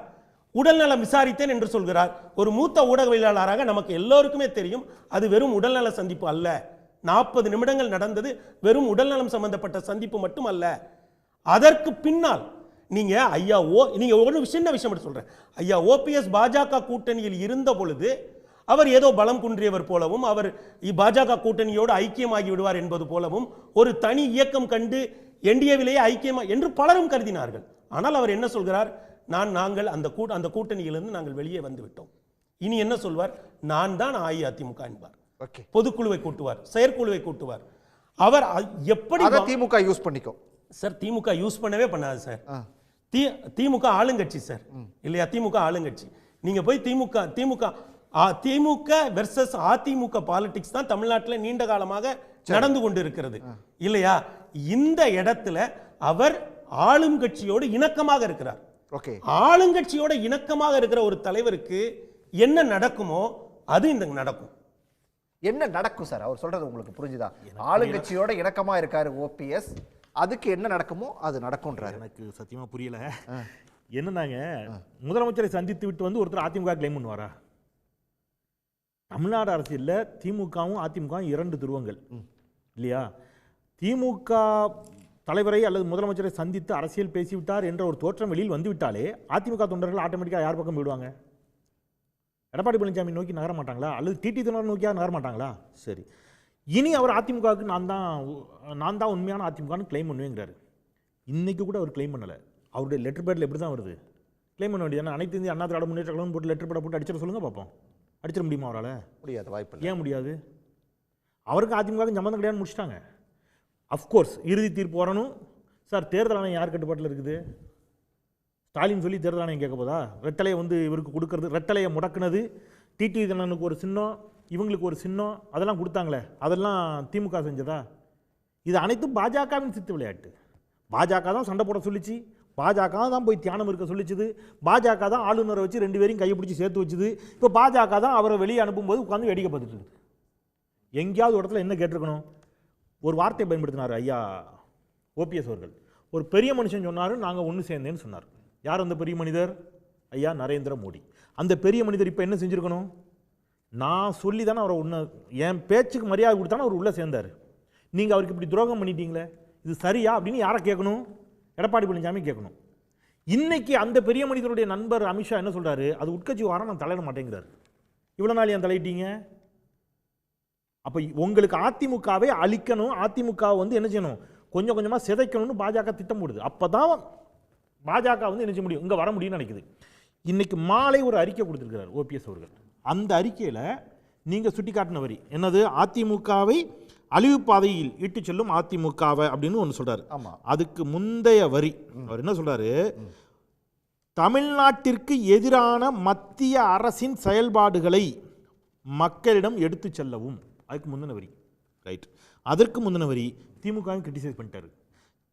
S7: உடல்நலம் விசாரித்தேன் என்று சொல்கிறார். ஒரு மூத்த ஊடகவியலாளராக நமக்கு எல்லோருக்குமே தெரியும் அது வெறும் உடல்நல சந்திப்பு அல்ல. 40 நிமிடங்கள் நடந்தது வெறும் உடல்நலம் சம்பந்தப்பட்ட சந்திப்பு மட்டும் அல்ல. அதற்கு பின்னால் நீங்க நீங்க ஒரு சின்ன விஷயம் மட்டும் சொல்றேன். ஐயா ஓபிஎஸ் பாஜக கூட்டணியில் இருந்த பொழுது அவர் ஏதோ பலம் குன்றியவர் போலவும், அவர் பாஜக கூட்டணியோடு ஐக்கியமாகி விடுவார் என்பது போலவும், ஒரு தனி இயக்கம் கண்டு என்டிஏவிலேயே ஐக்கியமா என்று பலரும் கருதினார்கள். ஆனால் அவர் என்ன சொல்கிறார்? நாங்கள் அந்த கூட்டணியிலிருந்து நாங்கள் வெளியே வந்து விட்டோம். இனி என்ன சொல்வார்? நான் தான் அஇஅதிமுக என்பார். பொதுக்குழுவை கூட்டுவார், செயற்குழுவை கூட்டுவார். அவர் எப்படி
S1: திமுக யூஸ் பண்ணிக்கும்
S7: சார்? திமுக யூஸ் பண்ணவே பண்ணாது சார். திமுக ஆளுங்கட்சி சார், இல்லையா? திமுக ஆளுங்கட்சி. நீங்க போய் திமுக வெர்சஸ் அதிமுக பாலிடிக்ஸ் தான் தமிழ்நாட்டில் நீண்ட காலமாக நடந்து கொண்டு இருக்கிறது, இல்லையா? இந்த இடத்துல அவர் ஆளும் கட்சியோடு இணக்கமாக இருக்கிறார். ஆளுங்கட்சியோட இணக்கமாக இருக்கிற ஒரு தலைவருக்கு என்ன நடக்குமோ அது இந்த நடக்கும்.
S1: என்ன நடக்கும் சார்? அவர் சொல்றது உங்களுக்கு புரிஞ்சுதா? ஆளுங்கட்சியோட இணக்கமா இருக்காரு ஓபிஎஸ், அதுக்கு என்ன நடக்குமோ அது நடக்கும்ன்றாரு.
S8: எனக்கு சத்தியமா புரியல. என்னன்னாங்க, முதலமைச்சரை சந்தித்து விட்டு வந்து ஒருத்தர் அதிமுக கிளைம் பண்ணுவாரா? தமிழ்நாடு அரசியல்ல திமுகவும் அதிமுகவும் 2 துருவங்கள், இல்லையா? திமுக தலைவரை அல்லது முதலமைச்சரை சந்தித்து அரசியல் பேசிவிட்டார் என்ற ஒரு தோற்றம் வெளியில் வந்துவிட்டாலே அதிமுக தொண்டர்கள் ஆட்டோமேட்டிக்காக யார் பக்கம் போயிடுவாங்க? எடப்பாடி பழனிசாமி நோக்கி நகர மாட்டாங்களா? அல்லது டிடி தினகரன் நோக்கியா நகர மாட்டாங்களா? சரி, இனி அவர் அதிமுகவுக்கு நான் தான் உண்மையான அதிமுகன்னு கிளைம் பண்ணுவேங்கிறாரு. இன்னைக்கு கூட அவர் கிளைம் பண்ணலை. அவருடைய லெட்டர் பேடில் எப்படி தான் வருது? கிளைம் பண்ண வேண்டியது அனைத்து இந்திய அண்ணா திராவிட முன்னேற்ற கழகம் போட்டு லெட்டர் பேடை போட்டு அடிச்சிட சொல்லுங்க பார்ப்போம். அடிச்சிட முடியுமா அவரால்?
S1: முடியாது, வாய்ப்பு.
S8: ஏன் முடியாது? அவருக்கு அதிமுகவுக்கு சம்மந்தம் கிடையாதுன்னு முடிச்சிட்டாங்க. அஃப்கோர்ஸ் இறுதி தீர்ப்பு வரணும் சார். தேர்தல் ஆணையம் யார் கட்டுப்பாட்டில் இருக்குது? ஸ்டாலின் சொல்லி தேர்தல் ஆணையம் கேட்க போதா? ரெட்டலையை இவருக்கு கொடுக்கறது, ரெட்டலையை முடக்குனது, டிடி தினனுக்கு ஒரு சின்னம், இவங்களுக்கு ஒரு சின்னம், அதெல்லாம் கொடுத்தாங்களே, அதெல்லாம் திமுக செஞ்சதா? இது அனைத்தும் பாஜகவின் சித்து விளையாட்டு. பாஜக தான் சண்டை போட சொல்லிச்சு, பாஜக தான் போய் தியானம் இருக்க சொல்லிச்சுது, பாஜக தான் ஆளுநரை வச்சு 2 பேரையும் கையை பிடிச்சி சேர்த்து வச்சுது. இப்போ பாஜக தான் அவரை வெளியே அனுப்பும்போது உட்காந்து வேடிக்கை பார்த்துட்டு இருக்குது. எங்கேயாவது இடத்துல என்ன கேட்டிருக்கணும்? ஒரு வார்த்தையை பயன்படுத்தினார் ஐயா ஓபிஎஸ் அவர்கள். ஒரு பெரிய மனுஷன் சொன்னார், நாங்கள் ஒன்று சேர்ந்தேன்னு சொன்னார். யார் அந்த பெரிய மனிதர்? ஐயா நரேந்திர மோடி. அந்த பெரிய மனிதர் இப்போ என்ன செஞ்சுருக்கணும்? நான் சொல்லி தானே அவரை என் பேச்சுக்கு மரியாதை கொடுத்தானே அவர் உள்ளே சேர்ந்தார். நீங்கள் அவருக்கு இப்படி துரோகம் பண்ணிட்டீங்களே, இது சரியா அப்படின்னு யாரை கேட்கணும்? எடப்பாடி பழனிசாமி கேட்கணும். இன்னைக்கு அந்த பெரிய மனிதருடைய நண்பர் அமித்ஷா என்ன சொல்கிறாரு? அது உட்கட்சி வாரம் நான் தலையிட மாட்டேங்கிறார். இவ்வளோ நாள் ஏன் தலையிட்டீங்க? அப்போ உங்களுக்கு அதிமுகவை அழிக்கணும், அதிமுக என்ன செய்யணும்? கொஞ்சம் கொஞ்சமாக சிதைக்கணும்னு பாஜக திட்டம் போடுது. அப்போ தான் பாஜக என்ன செய்ய முடியும், இங்கே வர முடியும்னு நினைக்குது. இன்னைக்கு மாலை ஒரு அறிக்கை கொடுத்துருக்கிறார் ஓபிஎஸ் அவர்கள். அந்த அறிக்கையில் நீங்கள் சுட்டி காட்டின வரி என்னது? அதிமுகவை அழிவு பாதையில் இட்டு செல்லும் அதிமுகவை அப்படின்னு ஒன்று சொல்றாரு. அதுக்கு முந்தைய வரி அவர் என்ன சொல்றாரு? தமிழ்நாட்டிற்கு எதிரான மத்திய அரசின் செயல்பாடுகளை மக்களிடம் எடுத்து செல்லவும். அதுக்கு முந்தின வரி, ரைட்? அதற்கு முந்தின வரி திமுகவை கிரிட்டிசைஸ் பண்ணிட்டாரு.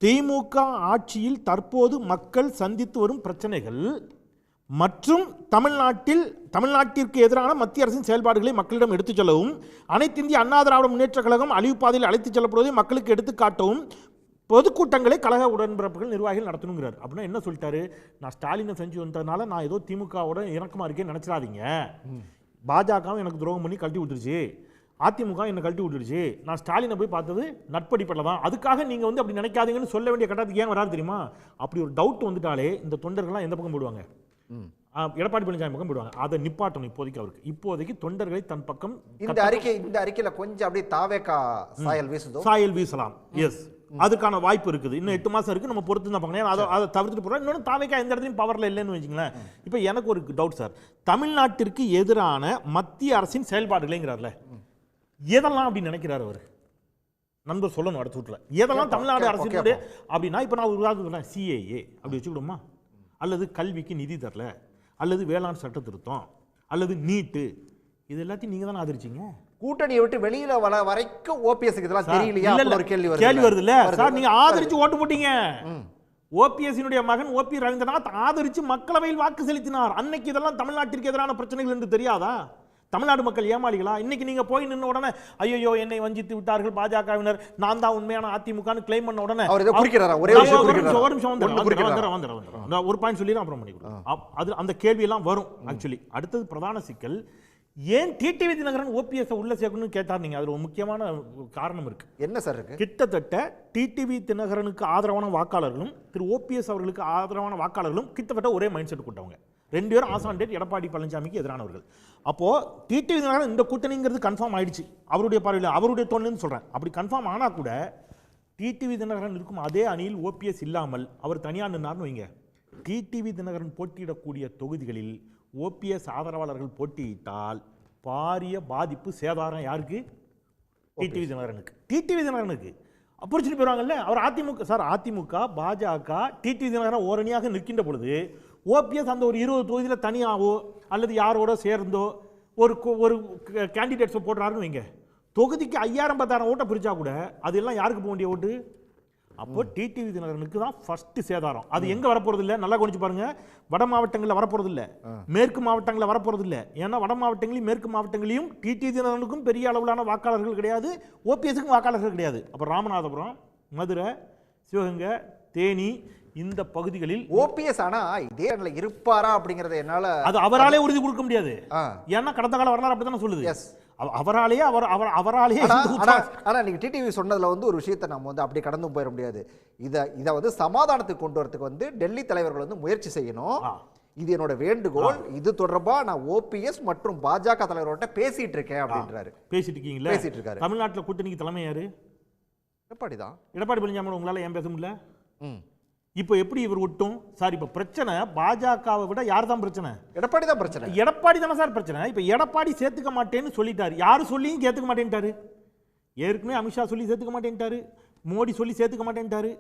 S8: திமுக ஆட்சியில் தற்போது மக்கள் சந்தித்து வரும் பிரச்சனைகள் மற்றும் தமிழ்நாட்டிற்கு எதிரான மத்திய அரசின் செயல்பாடுகளை மக்களிடம் எடுத்துச் செல்லவும், அனைத்து இந்திய அண்ணா திராவிட முன்னேற்ற கழகம் அழிவு பாதையில் அழைத்துச் செல்லப்படுவதை மக்களுக்கு எடுத்துக்காட்டவும் பொதுக்கூட்டங்களை கழக உடன்பிறப்புகள் நிர்வாகிகள் நடத்தணுங்கிறார். அப்படின்னா என்ன சொல்லிட்டாரு? நான் ஸ்டாலினை செஞ்சு வந்ததுனால நான் ஏதோ திமுகவோட இணக்கமாக இருக்கேன்னு நினச்சிடாதீங்க. பாஜகவும் எனக்கு துரோகம் பண்ணி கழட்டி விட்டுருச்சு, அதிமுக என்னை கழட்டி விட்டுருச்சு, நான் ஸ்டாலினை போய் பார்த்தது நட்படிப்படையில் தான், அதுக்காக நீங்கள் அப்படி நினைக்காதீங்கன்னு சொல்ல வேண்டிய கட்டத்துக்கு ஏன் வராது தெரியுமா? அப்படி ஒரு டவுட் வந்துட்டாலே இந்த தொண்டர்கள்லாம் எந்த பக்கம் போடுவாங்க? எடப்பாடி பழனிசாமி பக்கம் போடுவாங்க. அதை நிப்பாட்டணும் இப்போதைக்கு அவருக்கு. இப்போதைக்கு தொண்டர்களை தன் பக்கம்
S1: இந்த அறிக்கையில கொஞ்சம் அப்படியே தாவேகா சாயல்
S8: வீசலாம். எஸ், அதுக்கான வாய்ப்பு இருக்குது. இன்னும் 8 மாசம் இருக்கு, நம்ம பொறுத்து தான் பார்க்கணும். அதை தவிர்த்துட்டு போறோம். இன்னொன்று தாவேக்கா எந்த இடத்துலையும் பவர்ல இல்லைன்னு வச்சுங்களேன். இப்போ எனக்கு ஒரு டவுட் சார், தமிழ்நாட்டிற்கு எதிரான மத்திய அரசின் செயல்பாடுகளைங்கிறார்ல, எதெல்லாம் அப்படி நினைக்கிறார் அவர்? நண்பர் சொல்லணும் அடுத்த வீட்டில். எதெல்லாம் தமிழ்நாடு அரசினுடைய அப்படின்னா, இப்போ நான் ஒரு உதாரணம் சிஏஏ அப்படி வச்சுக்கிடுமா, அல்லது கல்விக்கு நிதி தரல, அல்லது வேளாண் சட்ட திருத்தம், அல்லது நீட்டு, இது எல்லாத்தையும் நீங்க தானே ஆதரிச்சீங்க.
S1: கூட்டணியை விட்டு வெளியில வர வரைக்கும் ஓபிஎஸ் இதெல்லாம் தெரியலையா? ஒரு கேள்வி
S8: வருது இல்ல சார். நீங்க ஆதரிச்சு ஓட்டு போட்டீங்க. ஓபிஎஸ்னுடைய மகன் ஓபி ரவீந்திரநாத் ஆதரிச்சு மக்களவையில் வாக்கு செலுத்தினார். அன்னைக்கு இதெல்லாம் தமிழ்நாட்டிற்கு எதிரான பிரச்சனைகள் என்று தெரியாதா? தமிழ்நாடு மக்கள் ஏமாளிகளா? இன்னைக்கு நீங்க போய் நின்ன உடனே ஐயோ என்னை வஞ்சித்து விட்டார்கள் பாஜகவினர், நான் தான் உண்மையான அதிமுகன்னு கிளைம் பண்ண உடனே
S1: அவர் இதை குறிக்கிறாரா? ஒரே விஷயம் குறிக்கிறாரா?
S8: ஒரு நிமிஷம் வந்துடுறேன். ஒரு பாயிண்ட் சொல்லி அப்புறம் பண்ணி கொடுக்குறேன். அது அந்த கேள்வி எல்லாம் வரும். ஆக்சுவலி அடுத்தது பிரதான சிக்கல், ஏன் டிடிவி தினகரன் ஓபிஎஸ் உள்ள சேர்க்கணும்னு கேட்டார் நீங்க. அதுல ஒரு முக்கியமான காரணம் இருக்கு.
S1: என்ன சார் இருக்கு?
S8: கிட்டத்தட்ட டிடிவி தினகரனுக்கு ஆதரவான வாக்காளர்களும் திரு ஓபிஎஸ் அவர்களுக்கு ஆதரவான வாக்காளர்களும் கிட்டத்தட்ட ஒரே மைண்ட் செட் கொண்டவங்க. 2 பேரும் ஆசான் டேட் எடப்பாடி பழனிசாமிக்கு எதிரானவர்கள். அப்போ டிடிவி தினகரன் இந்த கூட்டணிங்கிறது கன்ஃபார்ம் ஆயிடுச்சு அவருடைய பார்வையில், அவருடைய தோணுன்னு சொல்றேன். அப்படி கன்ஃபார்ம் ஆனா கூட டிடிவி தினகரன் இருக்கும் அதே அணியில் ஓபிஎஸ் இல்லாமல் அவர் தனியாக நின்னார்னு வைங்க, டிடிவி தினகரன் போட்டியிடக்கூடிய தொகுதிகளில் ஓபிஎஸ் ஆதரவாளர்கள் போட்டியிட்டால் பாரிய பாதிப்பு சேதாரம் யாருக்கு? டிடிவி தினகரனுக்கு. டிடிவி தினகரனுக்கு அப்படிச்சுட்டு போயிடுவாங்கல்ல. அவர் அதிமுக சார், அதிமுக பாஜக டிடிவி தினகரன் ஓரணியாக நிற்கின்ற பொழுது ஓபிஎஸ் அந்த ஒரு 20 தொகுதியில் தனியாகவோ அல்லது யாரோட சேர்ந்தோ ஒரு கேண்டிடேட்ஸை போடுறாருன்னு வைங்க, தொகுதிக்கு 5000-10,000 ஓட்டை பிரிச்சா கூட அதெல்லாம் யாருக்கு போக வேண்டிய ஓட்டு? அப்போ டிடிவி தினகரனுக்கு தான் ஃபர்ஸ்ட் சேதாரம். அது எங்க வரப்போறது இல்லை, நல்லா கவனிச்சு பாருங்க. வட மாவட்டங்களில் வரப்போறது இல்லை, மேற்கு மாவட்டங்களில் வரப்போறது இல்லை. ஏன்னா வட மாவட்டங்களையும் மேற்கு மாவட்டங்களையும் டிடிவி தினகரனுக்கும் பெரிய அளவிலான வாக்காளர்கள் கிடையாது, ஓபிஎஸ்க்கும் வாக்காளர்கள் கிடையாது. அப்போ ராமநாதபுரம், மதுரை, சிவகங்கை, தேனி இந்த பகுதிகளில்
S1: ஓபிஎஸ் ஆனா இதே இருப்பாரா அப்படிங்கறத என்னால
S8: அது அவராலே உறுதி கொடுக்க முடியாது. ஏன்னா கடந்த கால வரலாறு அப்படித்தானே சொல்லுது. அவராலேயே
S1: ஆனா நீங்க டிடிவி சொன்னதுல ஒரு விஷயத்தை நம்ம அப்படி கடந்து போயிட முடியாது. இதை சமாதானத்துக்கு கொண்டு வரதுக்கு டெல்லி தலைவர்கள் முயற்சி செய்யணும். இது என்னோட வேண்டுகோள். இது தொடர்பா நான் ஓபிஎஸ் மற்றும் பாஜக தலைவரோட பேசிட்டு இருக்கேன் அப்படின்றாரு.
S8: பேசிட்டு இருக்கீங்களா?
S1: பேசிட்டு இருக்காரு.
S8: தமிழ்நாட்டில் கூட்டணிக்கு தலைமை யாரு?
S1: எடப்பாடி தான்.
S8: எடப்பாடி பழனிசாமி உங்களால ஏன் பேச முடியல? இப்போ எப்படி இவர் ஒட்டும் சார்? இப்போ பிரச்சனை பாஜகவை விட யார் தான் பிரச்சனை?
S1: எடப்பாடி தான் பிரச்சனை.
S8: எடப்பாடி தானே சார் பிரச்சனை. இப்போ எடப்பாடி சேர்த்துக்க மாட்டேன்னு சொல்லிட்டாரு. யாரு சொல்லியும் சேர்த்துக்க மாட்டேன்ட்டாரு. ஏற்கனவே அமித்ஷா சொல்லி சேர்த்துக்க மாட்டேன்ட்டாரு, மோடி சொல்லி சேர்த்துக்க மாட்டேன்ட்டாரு.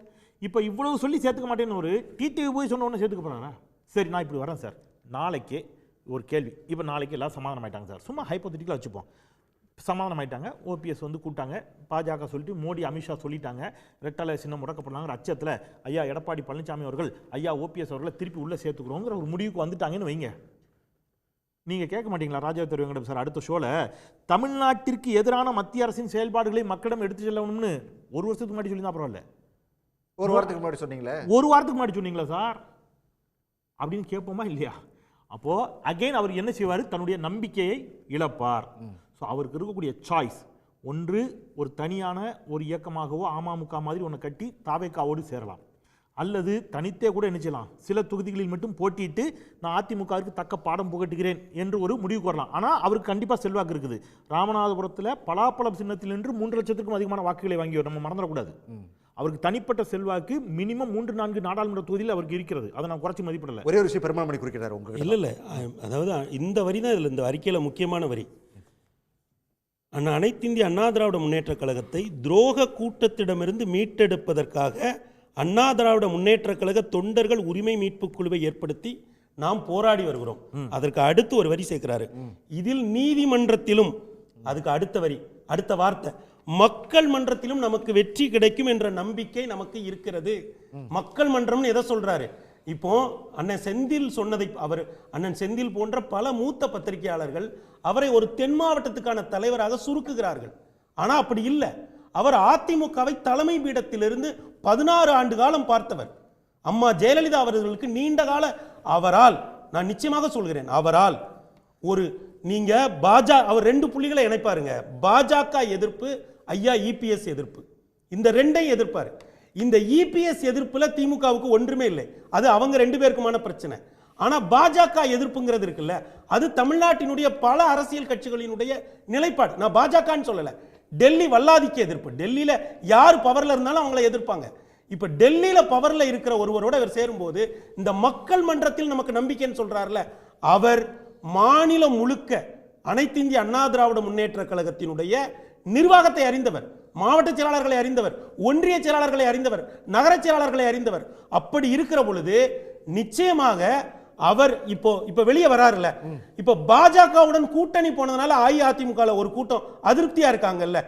S8: இப்போ இவ்வளவு சொல்லி சேர்த்துக்க மாட்டேன்னு ஒரு டிடிவி போய் சொன்ன உடனே சேர்த்துக்க போறாரா? சரி, நான் இப்படி வரேன் சார். நாளைக்கு ஒரு கேள்வி. இப்போ நாளைக்கு எல்லாம் சமாதானம் ஆயிட்டாங்க சார். சும்மா ஹைப்போதெட்டிக்கலாக வச்சுப்போம். சமாதானம் ஆயிட்டாங்க, ஓபிஎஸ் கூட்டாங்க, பாஜக சொல்லிட்டு மோடி அமித்ஷா சொல்லிட்டாங்க, ரெட்டலை சின்னம் முடக்கப்படலாங்கிற அச்சத்தில் ஐயா எடப்பாடி பழனிசாமி அவர்கள் ஐயா ஓபிஎஸ் அவர்களை திருப்பி உள்ளே சேர்த்துக்கிறோங்கிற ஒரு முடிவுக்கு வந்துட்டாங்கன்னு வைங்க. நீங்கள் கேட்க மாட்டீங்களா ராஜாவதி வெங்கடம் சார் அடுத்த ஷோவில் தமிழ்நாட்டிற்கு எதிரான மத்திய அரசின் செயல்பாடுகளை மக்களிடம் எடுத்து செல்லணும்னு ஒரு வருஷத்துக்கு முன்னாடி சொல்லி தான் பரவாயில்ல,
S1: ஒரு வாரத்துக்கு முன்னாடி சொன்னீங்களே,
S8: ஒரு வாரத்துக்கு முன்னாடி சொன்னீங்களா சார் அப்படின்னு கேட்போமா இல்லையா? அப்போது அகெயின் அவர் என்ன செய்வார்? தன்னுடைய நம்பிக்கையை இழப்பார். ஸோ அவருக்கு இருக்கக்கூடிய சாய்ஸ் ஒன்று ஒரு தனியான ஒரு இயக்கமாகவோ அமமுக மாதிரி ஒன்று கட்டி தாவேக்காவோடு சேரலாம், அல்லது தனித்தே கூட என்ன செய்யலாம், சில தொகுதிகளில் மட்டும் போட்டியிட்டு நான் அதிமுகவுக்கு தக்க பாடம் புகட்டுகிறேன் என்று ஒரு முடிவுக்கு வரலாம். ஆனால் அவருக்கு கண்டிப்பாக செல்வாக்கு இருக்குது. ராமநாதபுரத்தில் பலாப்பழம் சின்னத்தில் நின்று 3 லட்சத்துக்கும் அதிகமான வாக்குகளை வாங்கி நம்ம மறந்துடக்கூடாது. அவருக்கு தனிப்பட்ட செல்வாக்கு மினிமம் 3-4 நாடாளுமன்ற தொகுதியில் அவருக்கு இருக்கிறது. அதை நான் குறைச்சி மதிப்பிடலை.
S1: ஒரே ஒரு விஷயம் பெருமாள் குறிக்கிறார் உங்களுக்கு.
S7: இல்லை அதாவது இந்த வரி தான் இதில் இந்த அறிக்கையில் முக்கியமான வரி. அனைத்து இந்திய அண்ணா திராவிட முன்னேற்ற கழகத்தை துரோக கூட்டத்திடமிருந்து மீட்டெடுப்பதற்காக அண்ணா திராவிட முன்னேற்ற கழக தொண்டர்கள் உரிமை மீட்பு குழுவை ஏற்படுத்தி நாம் போராடி வருகிறோம். அதற்கு அடுத்து ஒரு வரி சேர்க்கிறாரு, இதில் நீதிமன்றத்திலும், அதுக்கு அடுத்த வரி அடுத்த வார்த்தை, மக்கள் மன்றத்திலும் நமக்கு வெற்றி கிடைக்கும் என்ற நம்பிக்கை நமக்கு இருக்கிறது. மக்கள் மன்றம்னு எதை சொல்றாரு? இப்போ அண்ணன் செந்தில் சொன்னதை அண்ணன் செந்தில் போன்ற பல மூத்த பத்திரிகையாளர்கள் அவரை ஒரு தென் மாவட்டத்துக்கான தலைவராக சுருக்குகிறார்கள். ஆனா அப்படி இல்லை. அவர் அதிமுகவை தலைமை பீடத்திலிருந்து 16 ஆண்டு காலம் பார்த்தவர். அம்மா ஜெயலலிதா அவர்களுக்கு நீண்ட கால அவரால், நான் நிச்சயமாக சொல்கிறேன், அவரால் ஒரு நீங்க அவர் 2 புள்ளிகளை இணைப்பாருங்க. பாஜக எதிர்ப்பு, ஐயா இபிஎஸ் எதிர்ப்பு, இந்த 2ஐயும் எதிர்ப்பாரு. இந்த இபிஎஸ் எதிர்ப்புல திமுகவுக்கு ஒன்றுமே இல்லை, அது அவங்க 2 பேருக்குமான பிரச்சனை. ஆனா பாஜக எதிர்ப்புங்கிறது இருக்குல்ல, அது தமிழ்நாட்டினுடைய பல அரசியல் கட்சிகளினுடைய நிலைப்பாடு. நான் பாஜகன்னு சொல்லல, டெல்லி வல்லாதிக்க எதிர்ப்பு. டெல்லியில யார் பவர்ல இருந்தாலும் அவங்கள எதிர்ப்பாங்க. இப்ப டெல்லியில பவர்ல இருக்கிற ஒருவரோட இவர் சேரும்போது இந்த மக்கள் மன்றத்தில் நமக்கு நம்பிக்கைன்னு சொல்றாருல, அவர் மாநிலம் முழுக்க அனைத்து இந்திய அண்ணா திராவிட முன்னேற்ற கழகத்தினுடைய நிர்வாகத்தை அறிந்தவர், மாவட்ட செயலாளர்களை அறிந்தவர், ஒன்றிய செயலாளர்களை அறிந்தவர், நகர செயலாளர்களை அறிந்தவர். அப்படி இருக்கிற பொழுது நிச்சயமாக அவர் இப்போ வெளியே வராருல்ல, இப்போ பாஜகவுடன் கூட்டணி போனதுனால அஇஅதிமுக ஒரு கூட்டம் அதிருப்தியா இருக்காங்கல்ல,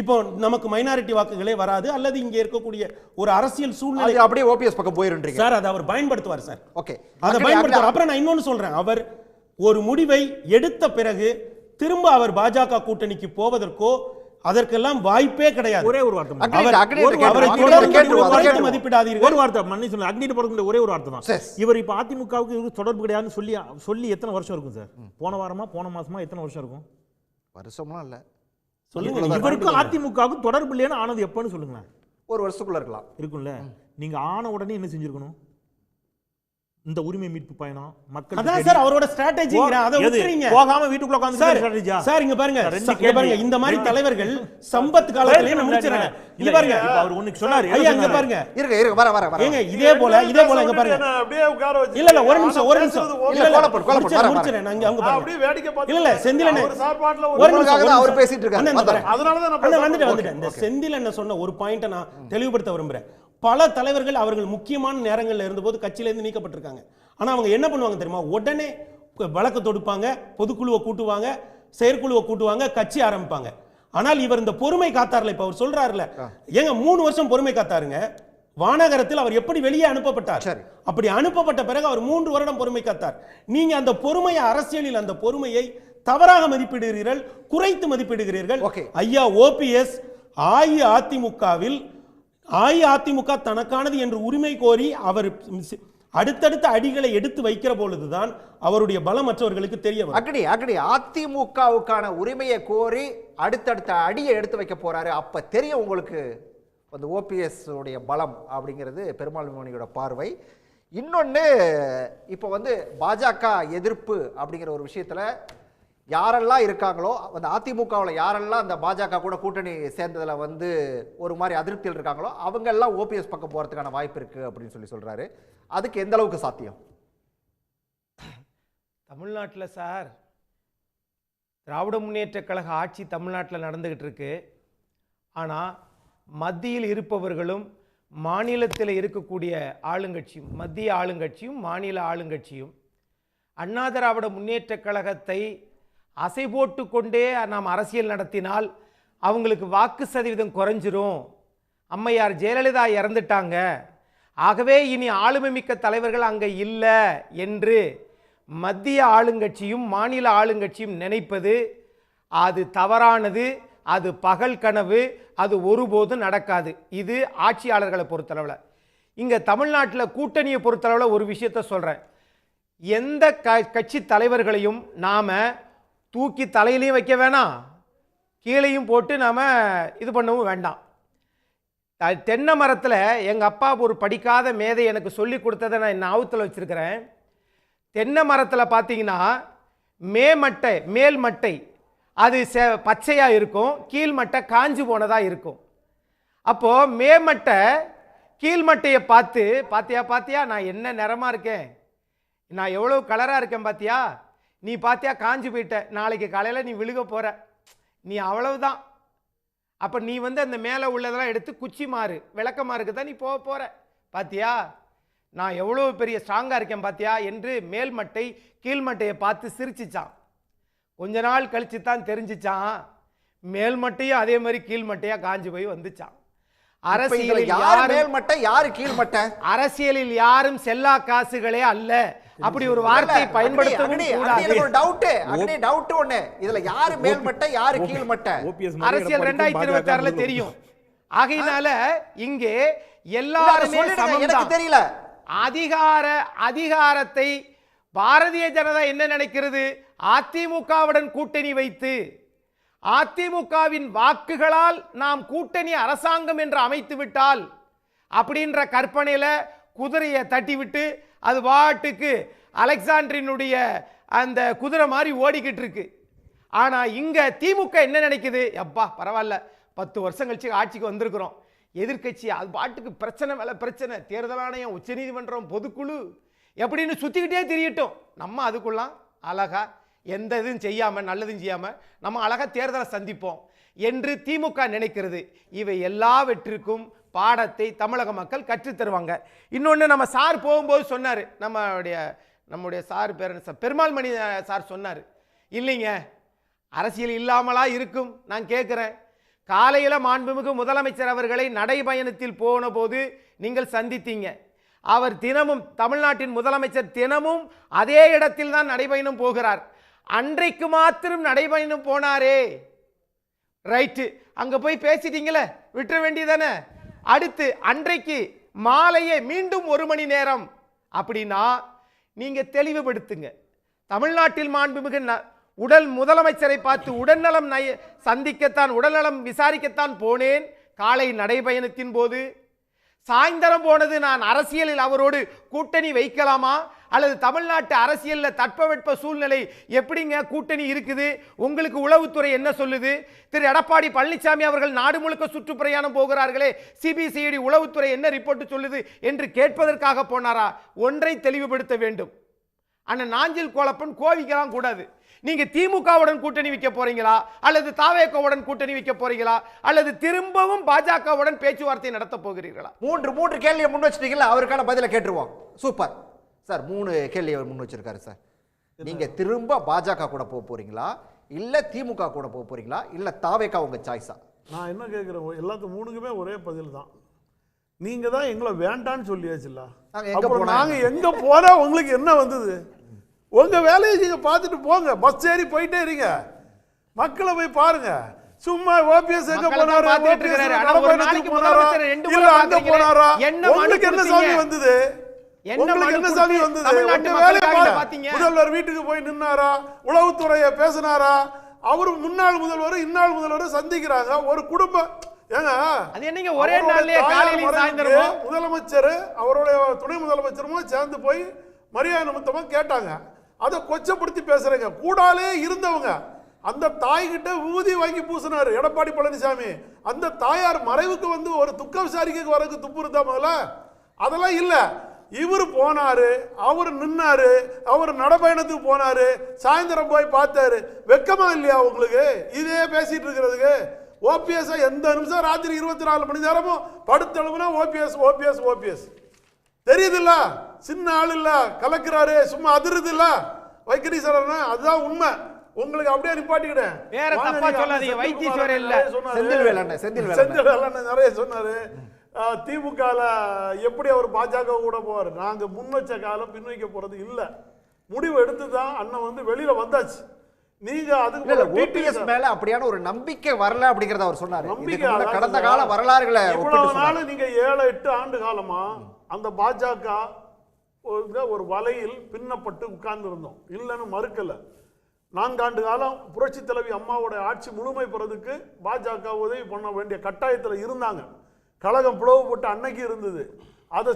S7: இப்போ நமக்கு மைனாரிட்டி வாக்குகளே வராது, அல்லது இங்க இருக்கக்கூடிய ஒரு அரசியல் சூழ்நிலை
S1: அப்படியே ஓபிஎஸ் பக்கம் போயிருன்றீங்க
S7: சார். அதை அவர் பயன்படுத்துவார் சார்.
S1: ஓகே,
S7: அதை பயன்படுத்துவார். அப்புறம் நான் இன்னொன்னு சொல்றேன், அவர் ஒரு முடிவை எடுத்த பிறகு திரும்ப அவர் பாஜக கூட்டணிக்கு போவதற்கோ அதற்கெல்லாம் வாய்ப்பே கிடையாது.
S8: ஒரே ஒரு வார்த்தை
S7: மதிப்பிடாதீர்கள்.
S8: ஒரு வார்த்தை மன்னி சொல்ல அக்னிட்டு போறதுக்கு ஒரே ஒரு வார்த்தை தான். இவர் இப்ப அதிமுகவுக்கு தொடர்பு கிடையாதுன்னு சொல்லி எத்தனை வருஷம் இருக்கும் சார்? போன வாரமா போன மாசமா எத்தனை வருஷம் இருக்கும்?
S1: வருஷம்லாம் இல்ல
S8: சொல்லுங்க. இவருக்கும் அதிமுகவுக்கும் தொடர்பு இல்லைன்னு ஆனது எப்பன்னு சொல்லுங்களேன்.
S1: ஒரு வருஷத்துக்குள்ள இருக்கலாம்.
S8: இருக்கும்ல. நீங்க ஆன உடனே என்ன செஞ்சிருக்கணும்? இந்த உரிமை மீட்பு பயணம் மக்கள்
S7: அதான் சார் அவரோட ஸ்ட்ராட்டஜி. அத விட்டுறீங்க.
S8: போகாம வீட்டுக்குள்ள உட்கார்ந்து ஸ்ட்ராட்டஜியா?
S7: சார் இங்க பாருங்க. இங்க பாருங்க இந்த மாதிரி தலைவர்கள் சம்பத் காலத்திலே முடிச்சறாங்க. இங்க பாருங்க.
S8: இப்ப அவர் ஒண்ணுக்கு சொன்னாரு.
S7: ஐயா இங்க பாருங்க.
S1: இருங்க வர.
S7: ஏங்க இதே போல இங்க பாருங்க.
S9: அப்படியே உட்கார வச்சு
S7: இல்ல ஒரு நிமிஷம்.
S1: இல்ல கோலப்பட்
S7: முடிச்சறேன். நான் அங்க பாருங்க.
S9: அப்படியே வேடிக்கை பார்த்து
S7: இல்ல செந்திலன்
S9: ஒரு சார்பாட்ல
S7: ஒரு நிமிஷம்
S1: அவர் பேசிட்டு இருக்காரு.
S9: அதனால தான் நான்
S7: வந்துட்டேன். இந்த செந்திலன் சொன்ன ஒரு பாயிண்ட நான் தெளிவுபடுத்த விரும்புறேன். பல தலைவர்கள் அவர்கள் முக்கியமான நேரங்கள்ல இருந்தபோது கட்சியில இருந்து நீக்கப்பட்டிருக்காங்க. ஆனா அவங்க என்ன பண்ணுவாங்க தெரியுமா? உடனே வழக்கு தொடுப்பாங்க, பொதுக்குழுவை கூட்டுவாங்க, செயற்குழுவை கூட்டுவாங்க, கட்சி ஆரம்பிப்பாங்க. ஆனால் இவர் இந்த பொறுமை காத்தார்ல, இப்ப அவர் சொல்றாருல, ஏங்க 3 வருஷம் பொறுமை காத்தாருங்க. வானகரத்தில் அவர் எப்படி வெளியே அனுப்பப்பட்டார்? அப்படி அனுப்பப்பட்ட பிறகு அவர் 3 வருடம் பொறுமை காத்தார். நீங்க அந்த பொறுமையை அரசியலில் அந்த பொறுமையை தவறாக மதிப்பிடுகிறீர்கள், குறைத்து மதிப்பிடுகிறீர்கள். ஐயா ஓபிஎஸ் அஇஅதிமுக தனக்கானது என்று உரிமை கோரி அவர் அடுத்தடுத்த அடிகளை எடுத்து வைக்கிற பொழுதுதான் அவருடைய பலம் மற்றவர்களுக்கு தெரிய வரும்.
S1: அக்னி அதிமுகவுக்கான உரிமையை கோரி அடுத்தடுத்த அடியை எடுத்து வைக்க போறாரு. அப்ப தெரியும் உங்களுக்கு அந்த ஓபிஎஸ் உடைய பலம் அப்படிங்கிறது பெருமாள் மணியோட பார்வை. இன்னொன்னு இப்போ பாஜக எதிர்ப்பு அப்படிங்கிற ஒரு விஷயத்துல யாரெல்லாம் இருக்காங்களோ அந்த அதிமுகவில் யாரெல்லாம் அந்த பாஜக கூட கூட்டணி சேர்ந்ததில் ஒரு மாதிரி அதிருப்தியில் இருக்காங்களோ அவங்க எல்லாம் ஓபிஎஸ் பக்கம் போகிறதுக்கான வாய்ப்பு இருக்கு அப்படின்னு சொல்றாரு. அதுக்கு எந்த அளவுக்கு சாத்தியம்?
S10: தமிழ்நாட்டில் சார் திராவிட முன்னேற்ற கழக ஆட்சி தமிழ்நாட்டில் நடந்துகிட்டு இருக்கு. ஆனால் மத்தியில் இருப்பவர்களும் மாநிலத்தில் இருக்கக்கூடிய ஆளுங்கட்சியும், மத்திய ஆளுங்கட்சியும் மாநில ஆளுங்கட்சியும் அண்ணா திராவிட முன்னேற்ற கழகத்தை அசை போட்டு கொண்டே நாம் அரசியல் நடத்தினால் அவங்களுக்கு வாக்கு சதவீதம் குறைஞ்சிரும். அம்மையார் ஜெயலலிதா இறந்துட்டாங்க, ஆகவே இனி ஆளுமை மிக்க தலைவர்கள் அங்கே இல்லை என்று மத்திய ஆளுங்கட்சியும் மாநில ஆளுங்கட்சியும் நினைப்பது அது தவறானது. அது பகல் கனவு. அது ஒருபோதும் நடக்காது. இது ஆட்சியாளர்களை பொறுத்தளவில். இங்கே தமிழ்நாட்டில் கூட்டணியை பொறுத்தளவில் ஒரு விஷயத்த சொல்கிறேன். எந்த கட்சி தலைவர்களையும் நாம் தூக்கி தலையிலையும் வைக்க வேணாம், கீழையும் போட்டு நாம் இது பண்ணவும் வேண்டாம். தென்னை மரத்தில் எங்கள் அப்பா ஒரு படிக்காத மேதை எனக்கு சொல்லி கொடுத்ததை நான் என்ன ஆவுத்தில் வச்சுருக்கிறேன். தென்னை மரத்தில் பார்த்தீங்கன்னா மேல் மட்டை அது பச்சையாக இருக்கும், கீழ்மட்டை காஞ்சி போனதாக இருக்கும். அப்போது மேமட்டை கீழ்மட்டையை பார்த்தியா நான் என்ன நிறமாக இருக்கேன், நான் எவ்வளோ கலராக இருக்கேன் பார்த்தியா, நீ பார்த்தியா காஞ்சி போயிட்ட, நாளைக்கு காலையில் நீ விழுக போகிற, நீ அவ்வளவுதான். அப்போ நீ அந்த மேலே உள்ளதெல்லாம் எடுத்து குச்சி மாறு விளக்கமாருக்கு தான் நீ போகிற, பார்த்தியா நான் எவ்வளோ பெரிய ஸ்ட்ராங்காக இருக்கேன் பார்த்தியா என்று மேல்மட்டை கீழ்மட்டையை பார்த்து சிரிச்சிச்சான். கொஞ்ச நாள் கழிச்சு தான் தெரிஞ்சிச்சான் மேல்மட்டையும் அதே மாதிரி கீழ்மட்டையாக காஞ்சி போய் வந்துச்சான். அரசியலில் அரசியலில் யாரும் செல்லா காசுகளே அல்ல. அப்படி ஒரு வார்த்தை பயன்படுத்தவும் அரசியல் 2026 தெரியும். ஆகையினால இங்கே எல்லாருமே தெரியல. அதிகாரத்தை பாரதிய ஜனதா என்ன நினைக்கிறது? அதிமுகவுடன் கூட்டணி வைத்து அதிமுகவின் வாக்குகளால் நாம் கூட்டணி அரசாங்கம் என்று அமைத்து விட்டால் அப்படின்ற கற்பனையில குதிரையை தட்டி விட்டு அது பாட்டுக்கு அலெக்சாண்டரினுடைய அந்த குதிரை மாதிரி ஓடிக்கிட்டு இருக்கு. ஆனா இங்க திமுக என்ன நினைக்குது? அப்பா பரவாயில்ல, 10 வருஷம் கழிச்சு ஆட்சிக்கு வந்திருக்கிறோம், எதிர்கட்சி அது பாட்டுக்கு பிரச்சனை மேல பிரச்சனை, தேர்தல் ஆணையம், உச்சநீதிமன்றம், பொதுக்குழு எப்படின்னு சுத்திக்கிட்டே திரியட்டும், நம்ம அதுக்குள்ளாம் அழகா எந்த இதுவும் செய்யாம நல்லதும் செய்யாம நம்ம அழகா தேர்தலை சந்திப்போம் என்று திமுக நினைக்கிறது. இவை எல்லாவற்றிற்கும் பாடத்தை தமிழக மக்கள் கற்றுத் தருவாங்க. இன்னொன்று நம்ம சார் போகும்போது சொன்னார், நம்முடைய சார் பேர் பெருமாள் மணி சார் சொன்னார், இல்லைங்க அரசியல் இல்லாமலா இருக்கும். நான் கேட்குறேன், காலையில் மாண்புமிகு முதலமைச்சர் அவர்களை நடைபயணத்தில் போன போது நீங்கள் சந்தித்தீங்க. அவர் தினமும் தமிழ்நாட்டின் முதலமைச்சர் தினமும் அதே இடத்தில் தான் நடைபயணம் போகிறார். அன்றைக்கு மாத்திரம் நடைபயணம் போனாரே, ரைட்டு, அங்க போய் பேசிட்டீங்களே, விட்டுற வேண்டியதானே. அடுத்து அன்றைக்கு மாலையே மீண்டும் 1 மணி நேரம் அப்படின்னா நீங்க தெளிவுபடுத்துங்க. தமிழ்நாட்டில் மாண்புமிகு முதலமைச்சரை பார்த்து உடல்நலம் சந்திக்கத்தான், உடல்நலம் விசாரிக்கத்தான் போனேன் காலை நடைபயணத்தின் போது. சாயந்தரம் போனது நான் அரசியலில் அவரோடு கூட்டணி வைக்கலாமா, அல்லது தமிழ்நாட்டு அரசியலில் தட்பவெட்ப சூழ்நிலை எப்படிங்க கூட்டணி இருக்குது, உங்களுக்கு உளவுத்துறை என்ன சொல்லுது, திரு எடப்பாடி பழனிசாமி அவர்கள் நாடு முழுக்க சுற்றுப்பிரயாணம் போகிறார்களே, சிபிசிஐடி உளவுத்துறை என்ன ரிப்போர்ட் சொல்லுது என்று கேட்பதற்காக போனாரா? ஒன்றை தெளிவுபடுத்த வேண்டும், அண்ணன் நாஞ்சில் கோலப்பன் கோவிக்கலாம் கூடாது. நீங்க திமுகவுடன் கூட்டணி வைக்க போறீங்களா, அல்லது தாவேகவுடன் கூட்டணி வைக்க போறீங்களா, அல்லது திரும்பவும் பாஜகவுடன் பேச்சுவார்த்தை நடத்த போகிறீர்களா?
S1: மூன்று கேள்வியை முன் வச்சிட்டீங்களா, அவருக்கான பதிலை கேட்டுருவோம். சூப்பர் சார், 3 கேள்வியை முன் வச்சிருக்காரு சார். நீங்க திரும்ப பாஜக கூட போக போறீங்களா, இல்ல திமுக கூட போக போறீங்களா, இல்ல தாவேகா உங்க சாய்ஸா?
S9: நான் என்ன கேட்குறேன், எல்லாத்துக்கும் 3க்குமே ஒரே பதில் தான். நீங்க தான் எங்களை வேண்டான்னு சொல்லியாச்சுல்ல, அப்புறம் நாங்க எங்க போனா உங்களுக்கு என்ன வந்தது? உங்க வேலையை நீங்க பார்த்துட்டு போங்க, பஸ் ஏறி போயிட்டே இருங்க, மக்களை போய் பாருங்க. சும்மா ஓபிஎஸ் எங்க போனாரா, இல்ல அங்க போனாரா, உங்களுக்கு என்ன சாமி வந்தது? உங்களுக்கு என்ன சாமி வந்தது? உங்க வேலையை பாருங்க. முதல்வர் வீட்டுக்கு போய் நின்னாரா, உளவுத்துறையை பேசினாரா? அவரு முன்னாள் முதல்வர் இன்னாள் முதல்வர் சந்திக்கிறாங்க. ஒரு குடும்பம் ஏங்க, அது என்னங்க ஒரே நாள்லயே காலையில சாயந்தரம் முதலமைச்சர் அவருடைய துணை முதலமைச்சரும் சேர்ந்து போய் மரியாதை நிமித்தமா கேட்டாங்க. அதை கொச்சப்படுத்தி பேசுறீங்க. கூடாலே இருந்தவங்க அந்த தாய்கிட்ட ஊதி வாங்கி பூசினாரு எடப்பாடி பழனிசாமி. அந்த தாயார் மறைவுக்கு வந்து ஒரு துக்க விசாரிக்க வரக்கு துப்பு இருந்தா முதல்ல, அதெல்லாம் இல்ல. இவர் போனாரு, அவர் நின்னாரு, அவர் நடைபயணத்துக்கு போனாரு, சாயந்தரம் போய் பார்த்தாரு. வெக்கமா இல்லையா உங்களுக்கு இதே பேசிட்டு இருக்கிறதுக்கு? ஓபிஎஸ் எந்த நிமிஷம் ராத்திரி 24 மணி நேரமும் படுத்தளவுனா ஓபிஎஸ் ஓபிஎஸ் ஓபிஎஸ் தெரியுது இல்ல? சின்ன ஆள் இல்ல, கலக்குறாரு, சும்மா அதிருது இல்ல வைக்கடி சார், அதுதான் உண்மை. உங்களுக்கு அப்படியே நிப்பாட்டிக்கிறேன்.
S10: வேற தப்பா சொல்லாதீங்க. வைத்தீஸ்வரர் இல்ல,
S9: செந்தில் வேலண்ண நிறைய சொன்னாரு. திமுகல எப்படி அவர் பாஜக கூட போவார்? நாங்க முன் வச்ச காலம் பின் வைக்க போறது இல்ல. முடிவு எடுத்து தான் அண்ணன் வந்து வெளியில வந்தாச்சு. நீங்க அதுக்கு
S1: ஓபிஎஸ் மேல அப்படியான ஒரு நம்பிக்கை வரல அப்படிங்கறத அவர் சொன்னாரு. நம்பிக்கை கடந்த கால வரலாறுகளை
S9: இவ்வளவு நாள் நீங்க 7-8 ஆண்டு காலமா அந்த பாஜக ஒரு வலையில் பின்னப்பட்டு உட்கார்ந்து இருந்தோம், இல்லைன்னு மறுக்கல. 4 ஆண்டு காலம் புரட்சி தலைவி அம்மாவோட ஆட்சி முழுமை பெறதுக்கு பாஜக உதவி பண்ண வேண்டிய கட்டாயத்தில் இருந்தாங்க. கழகம் பிளவுபட்டு அன்னைக்கு இருந்தது. அதை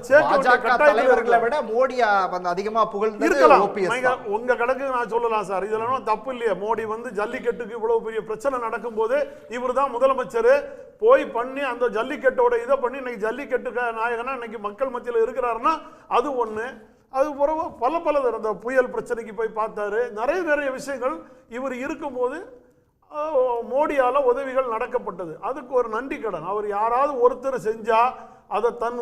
S1: தலைவர்களை விட மோடியா அதிகமா
S9: இருக்கலாம். உங்க கணக்கு நான் சொல்லலாம் சார், இதெல்லாம் தப்பு இல்லையா? மோடி வந்து ஜல்லிக்கட்டுக்கு இவ்வளவு பெரிய பிரச்சனை நடக்கும் போது இவர் தான் முதலமைச்சர் போய் பண்ணி அந்த ஜல்லிக்கட்டோட இதை பண்ணி இன்னைக்கு ஜல்லிக்கட்டு நாயகனா இன்னைக்கு மக்கள் மத்தியில் இருக்கிறாருன்னா அது ஒண்ணு. அது பிறகு பல இந்த புயல் பிரச்சனைக்கு போய் பார்த்தாரு. நிறைய விஷயங்கள் இவர் இருக்கும்போது மோடியால உதவிகள் நடக்கப்பட்டது. அதுக்கு ஒரு நன்றி கடன். அவர் யாராவது ஒருத்தர் செஞ்சா அதை தன்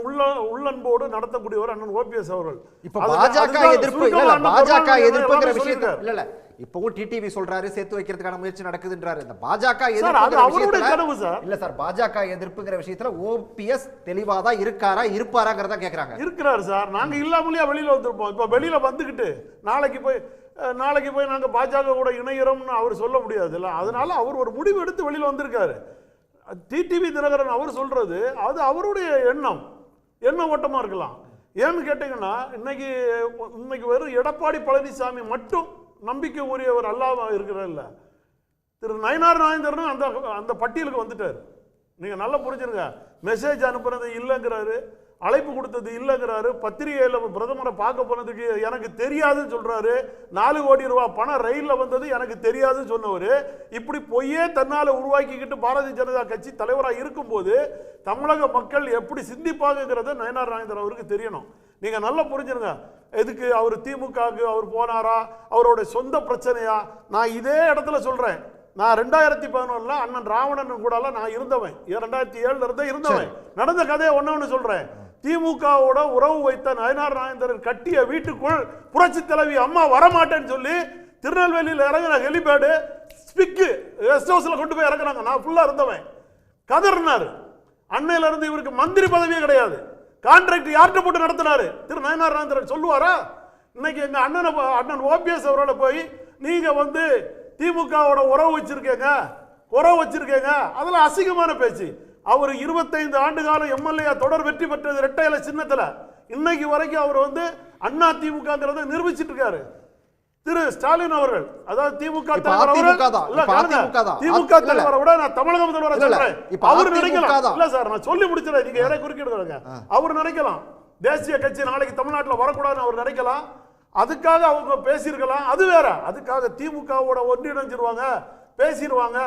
S9: உள்ளன்போடு நடத்தக்கூடியவர் அண்ணன் ஓபிஎஸ் அவர்கள்.
S1: இப்ப பாஜக எதிர்ப்புங்கிற விஷயத்தை இல்ல இப்பவும் டிடிவி சொல்றாரு, சேர்த்து வைக்கிறதுக்கான முயற்சி நடக்குதுன்றாரு. இந்த பாஜக இல்ல சார், பாஜக எதிர்ப்புங்கிற விஷயத்துல ஓபிஎஸ் தெளிவா தான் இருக்காரா இருப்பாராங்கிறத கேக்குறாங்க.
S9: இருக்கிறாரு சார், நாங்க இல்லாமலேயே வெளியில வந்திருப்போம். இப்ப வெளியில வந்துகிட்டு நாளைக்கு போய் நாங்க பாஜக கூட இணைகிறோம்னு அவர் சொல்ல முடியாது இல்ல. அதனால அவர் ஒரு முடிவு எடுத்து வெளியில வந்திருக்காரு. டிடிவி தினகரன் அவர் சொல்றது அது அவருடைய எண்ண ஓட்டமா இருக்கலாம். ஏன்னு கேட்டீங்கன்னா இன்னைக்கு வெறும் எடப்பாடி பழனிசாமி மட்டும் நம்பிக்கை உரியவர் அல்லாம இருக்கிறார் இல்ல. திரு நயினார் நாகேந்திரன் அந்த பட்டியலுக்கு வந்துட்டார். நீங்க நல்லா புரிஞ்சுருங்க. மெசேஜ் அனுப்புறது இல்லைங்கிறாரு, அழைப்பு கொடுத்தது இல்லைங்கிறாரு, பத்திரிகையில் பிரதமரை பார்க்க போனதுக்கு எனக்கு தெரியாதுன்னு சொல்றாரு, 4 கோடி ரூபாய் பணம் ரயிலில் வந்தது எனக்கு தெரியாதுன்னு சொன்னவர். இப்படி பொய்யே தன்னால் உருவாக்கிக்கிட்டு பாரதிய ஜனதா கட்சி தலைவராக இருக்கும்போது தமிழக மக்கள் எப்படி சிந்திப்பாங்கிறத நயினார் நாகேந்திரன் அவருக்கு தெரியணும். நீங்க நல்லா புரிஞ்சுருங்க. எதுக்கு அவர் திமுகவுக்கு அவர் போனாரா, அவரோட சொந்த பிரச்சனையா? நான் இதே இடத்துல சொல்றேன். நான் 2011 அண்ணன் ராவணன் கூட நான் இருந்தவன், 2007 இருந்தவன். நடந்த கதையை ஒன்னு சொல்றேன். திமுகவோட உறவு வைத்த நயினார் நாகேந்திரன் கட்டிய வீட்டுக்குள் புரட்சி தலைவி அம்மா வரமாட்டேன்னு சொல்லி திருநெல்வேலியில் இறங்கின ஹெலிபேடு ஸ்பிக்கு கெஸ்ட் ஹவுஸ்ல கொண்டு போய் இறக்குறாங்க. நான் ஃபுல்லா இருந்தவன். கதறினாரு. அன்னையில இருந்து இவருக்கு மந்திரி பதவியே கிடையாது. கான்ட்ராக்ட் யார்கிட்ட போட்டு நடத்தினாரு? திரு நயினார் நாகேந்திரன் சொல்லுவாரா? இன்னைக்கு எங்க அண்ணன் ஓபிஎஸ் அவரோட போய் நீங்க வந்து திமுகவோட உறவு வச்சிருக்கீங்க, உறவு வச்சிருக்கீங்க, அதெல்லாம் அசிங்கமான பேச்சு. அவர் 25 ஆண்டு காலம் எம்எல்ஏ தொடர் வெற்றி பெற்றது இரட்டை இலை சின்னத்துல. இன்னைக்கு வரைக்கும் அவர் வந்து அண்ணா திமுகங்கிறத நிரூபிச்சிட்டு இருக்காரு திரு ஸ்டாலின் அவர்கள். அதாவது திமுக தலைவர் தலைவரை விட நான் தமிழக முதல்வரை சொல்றேன். அவர் நினைக்கலாம் இல்ல சார், நான் சொல்லி முடிச்சிடறேன், நீங்க யாரை குறுக்கிடுங்க. அவர் நினைக்கலாம் தேசிய கட்சி நாளைக்கு தமிழ்நாட்டில் வரக்கூடாதுன்னு அவர் நினைக்கலாம், அதுக்காக அவங்க பேசியிருக்கலாம், அது வேற. அதுக்காக திமுகவோட ஒன்றிணைஞ்சிருவாங்க, பேசிடுவாங்க.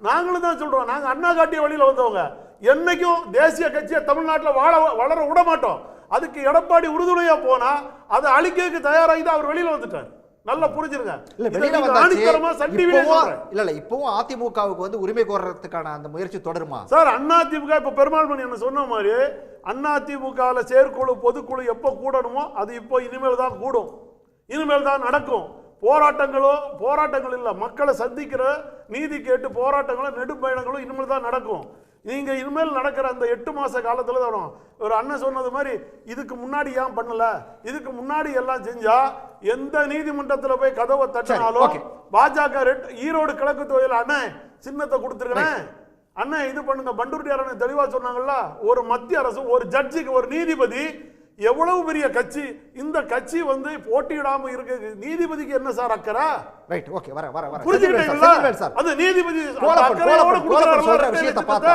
S9: நாங்களும் தான் சொல்றோம், நாங்க அண்ணா காட்டிய வழியில வந்தவங்க. என்னைக்கும் தேசிய கட்சியை தமிழ்நாட்டில் வளர விட மாட்டோம். அதுக்கு எடப்பாடி உறுதுணையா போனா அதை அழிக்கிறதுக்கு தயாராகி தான் அவர் வெளியில வந்துட்டார். நல்லா புரிஞ்சிருங்க.
S1: இப்பவும் அதிமுகவுக்கு வந்து உரிமை கோர்றதுக்கான அந்த முயற்சி தொடருமா
S9: சார்? அண்ணா திமுக இப்ப பெருமாள்மணி என்ன சொன்ன மாதிரி அண்ணா திமுக செயற்குழு பொதுக்குழு எப்ப கூடணுமோ அது இப்போ இனிமேல் தான் கூடும், இனிமேல் தான் நடக்கும். போராட்டங்கள் இல்ல, மக்களை சந்திக்கிற நீதி கேட்டு போராட்டங்களும் நெடும்பயணங்களும் இனிமேல் தான் நடக்கும். நீங்க இனிமேல் நடக்கிற அந்த 8 மாச காலத்துல தான் ஒரு அண்ணன் சொன்னது மாதிரி இதுக்கு முன்னாடி ஏன் பண்ணல, இதுக்கு முன்னாடி எல்லாம் செஞ்சா எந்த நீதிமன்றத்தில் போய் கதவை தட்டினாலும் பாஜக ஈரோடு கிழக்கு தொகுதியில் அண்ணன் சின்னத்தை கொடுத்துருக்கிறேன், அண்ணன் இது பண்ணுங்க பண்டூர்டியார் தெளிவா சொன்னாங்கல்ல. ஒரு மத்திய அரசு, ஒரு ஜட்ஜிக்கு, ஒரு நீதிபதி எவ்வளவு பெரிய கட்சி, இந்த கட்சி வந்து போட்டியிடாம இருக்கு, நீதிபதிக்கு என்ன சார் அக்கறை?
S1: ரைட், ஓகே, வர வர வர
S9: புரிஞ்சுக்கிட்டீங்களா? அது நீதிபதி
S1: சொல்ற விஷயத்தை பார்த்தா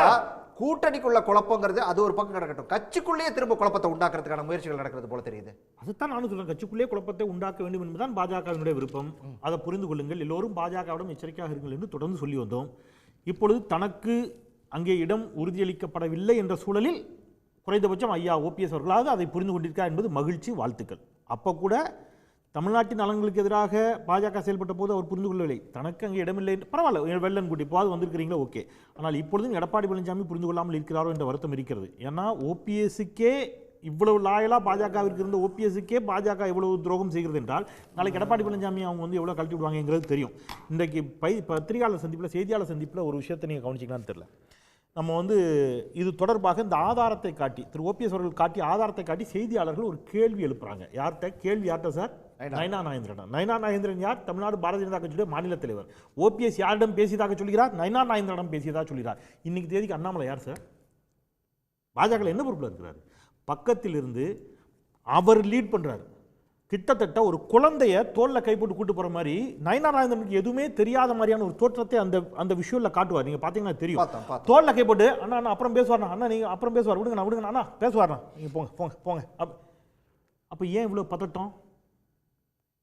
S1: கூட்டணிக்குள்ள குழப்பங்கிறது அது ஒரு பக்கம் நடக்கட்டும், கட்சிக்குள்ளேயே திரும்ப குழப்பத்தை உண்டாக்குறதுக்கான முயற்சிகள் நடக்கிறது போல தெரியுது.
S8: அதுதான் நானும் சொல்றேன், கட்சிக்குள்ளேயே குழப்பத்தை உண்டாக்க வேண்டும் என்பதுதான் பாஜகவினுடைய விருப்பம். அதை புரிந்து கொள்ளுங்கள், எல்லோரும் பாஜகவிடம் எச்சரிக்கையாக இருங்கள் என்று தொடர்ந்து சொல்லி வந்தோம். இப்பொழுது தனக்கு அங்கே இடம் உறுதியளிக்கப்படவில்லை என்ற சூழலில் குறைந்தபட்சம் ஐயா ஓபிஎஸ் அவர்களாவது அதை புரிந்து கொண்டிருக்கார் என்பது மகிழ்ச்சி, வாழ்த்துக்கள். அப்போ கூட தமிழ்நாட்டின் நலன்களுக்கு எதிராக பாஜக செயல்பட்ட போது அவர் புரிந்து கொள்ளவில்லை, தனக்கு அங்கே இடமில்லை, பரவாயில்ல வெள்ளன் கூட்டி போது வந்திருக்கிறீங்களா, ஓகே. ஆனால் இப்பொழுதும் எடப்பாடி பழனிசாமி புரிந்து கொள்ளாமல் இருக்கிறாரோ என்ற வருத்தம் இருக்கிறது. ஏன்னா ஓபிஎஸ்க்கே இவ்வளவு லாயலாக பாஜகவிற்கு இருந்த ஓபிஎஸ்க்கே பாஜக இவ்வளவு துரோகம் செய்கிறது என்றால் நாளைக்கு எடப்பாடி பழனிசாமி அவங்க வந்து எவ்வளோ கழட்டி விடுவாங்கிறது தெரியும். இன்றைக்கு பத்திரிகையாளர் சந்திப்பில், செய்தியாளர் சந்திப்பில் ஒரு விஷயத்தை நீங்கள் கவனிச்சிங்களான்னு தெரியல. நம்ம வந்து இது தொடர்பாக இந்த ஆதாரத்தை காட்டி, திரு ஓபிஎஸ் அவர்கள் காட்டி ஆதாரத்தை காட்டி செய்தியாளர்கள் ஒரு கேள்வி எழுப்புறாங்க. யார்கிட்ட சார்? நயனா நாகேந்திரன். நயனா நாகேந்திரன் யார்? தமிழ்நாடு பாரதிய ஜனதா கட்சியுடைய மாநில தலைவர். ஓபிஎஸ் யாரிடம் பேசியதாக சொல்கிறார்? நயனா நாகேந்திரனிடம் பேசியதாக சொல்கிறார். இன்னைக்கு தேதிக்கு அண்ணாமலை யார் சார்? பாஜக என்ன பொறுப்பில் இருக்கிறார்? பக்கத்தில் இருந்து அவர் லீட் பண்றாரு. கிட்டத்தட்ட ஒரு குழந்தைய தோல்ல கைப்பட்டு கூட்டு போற மாதிரி நயனா நாகேந்திரனுக்கு எதுவுமே தெரியாத மாதிரியான ஒரு தோற்றத்தை அந்த விஷயம்ல காட்டுவார். நீங்க பாத்தீங்கன்னா தெரியும். தோல்ல கைப்பட்டு அண்ணா அப்புறம் பேசுவார், அண்ணா நீங்க அப்புறம் பேசுவார், விடுங்க அண்ணா பேசுவார், நீங்க போங்க. அப்ப ஏன் இவ்வளவு பதட்டம்?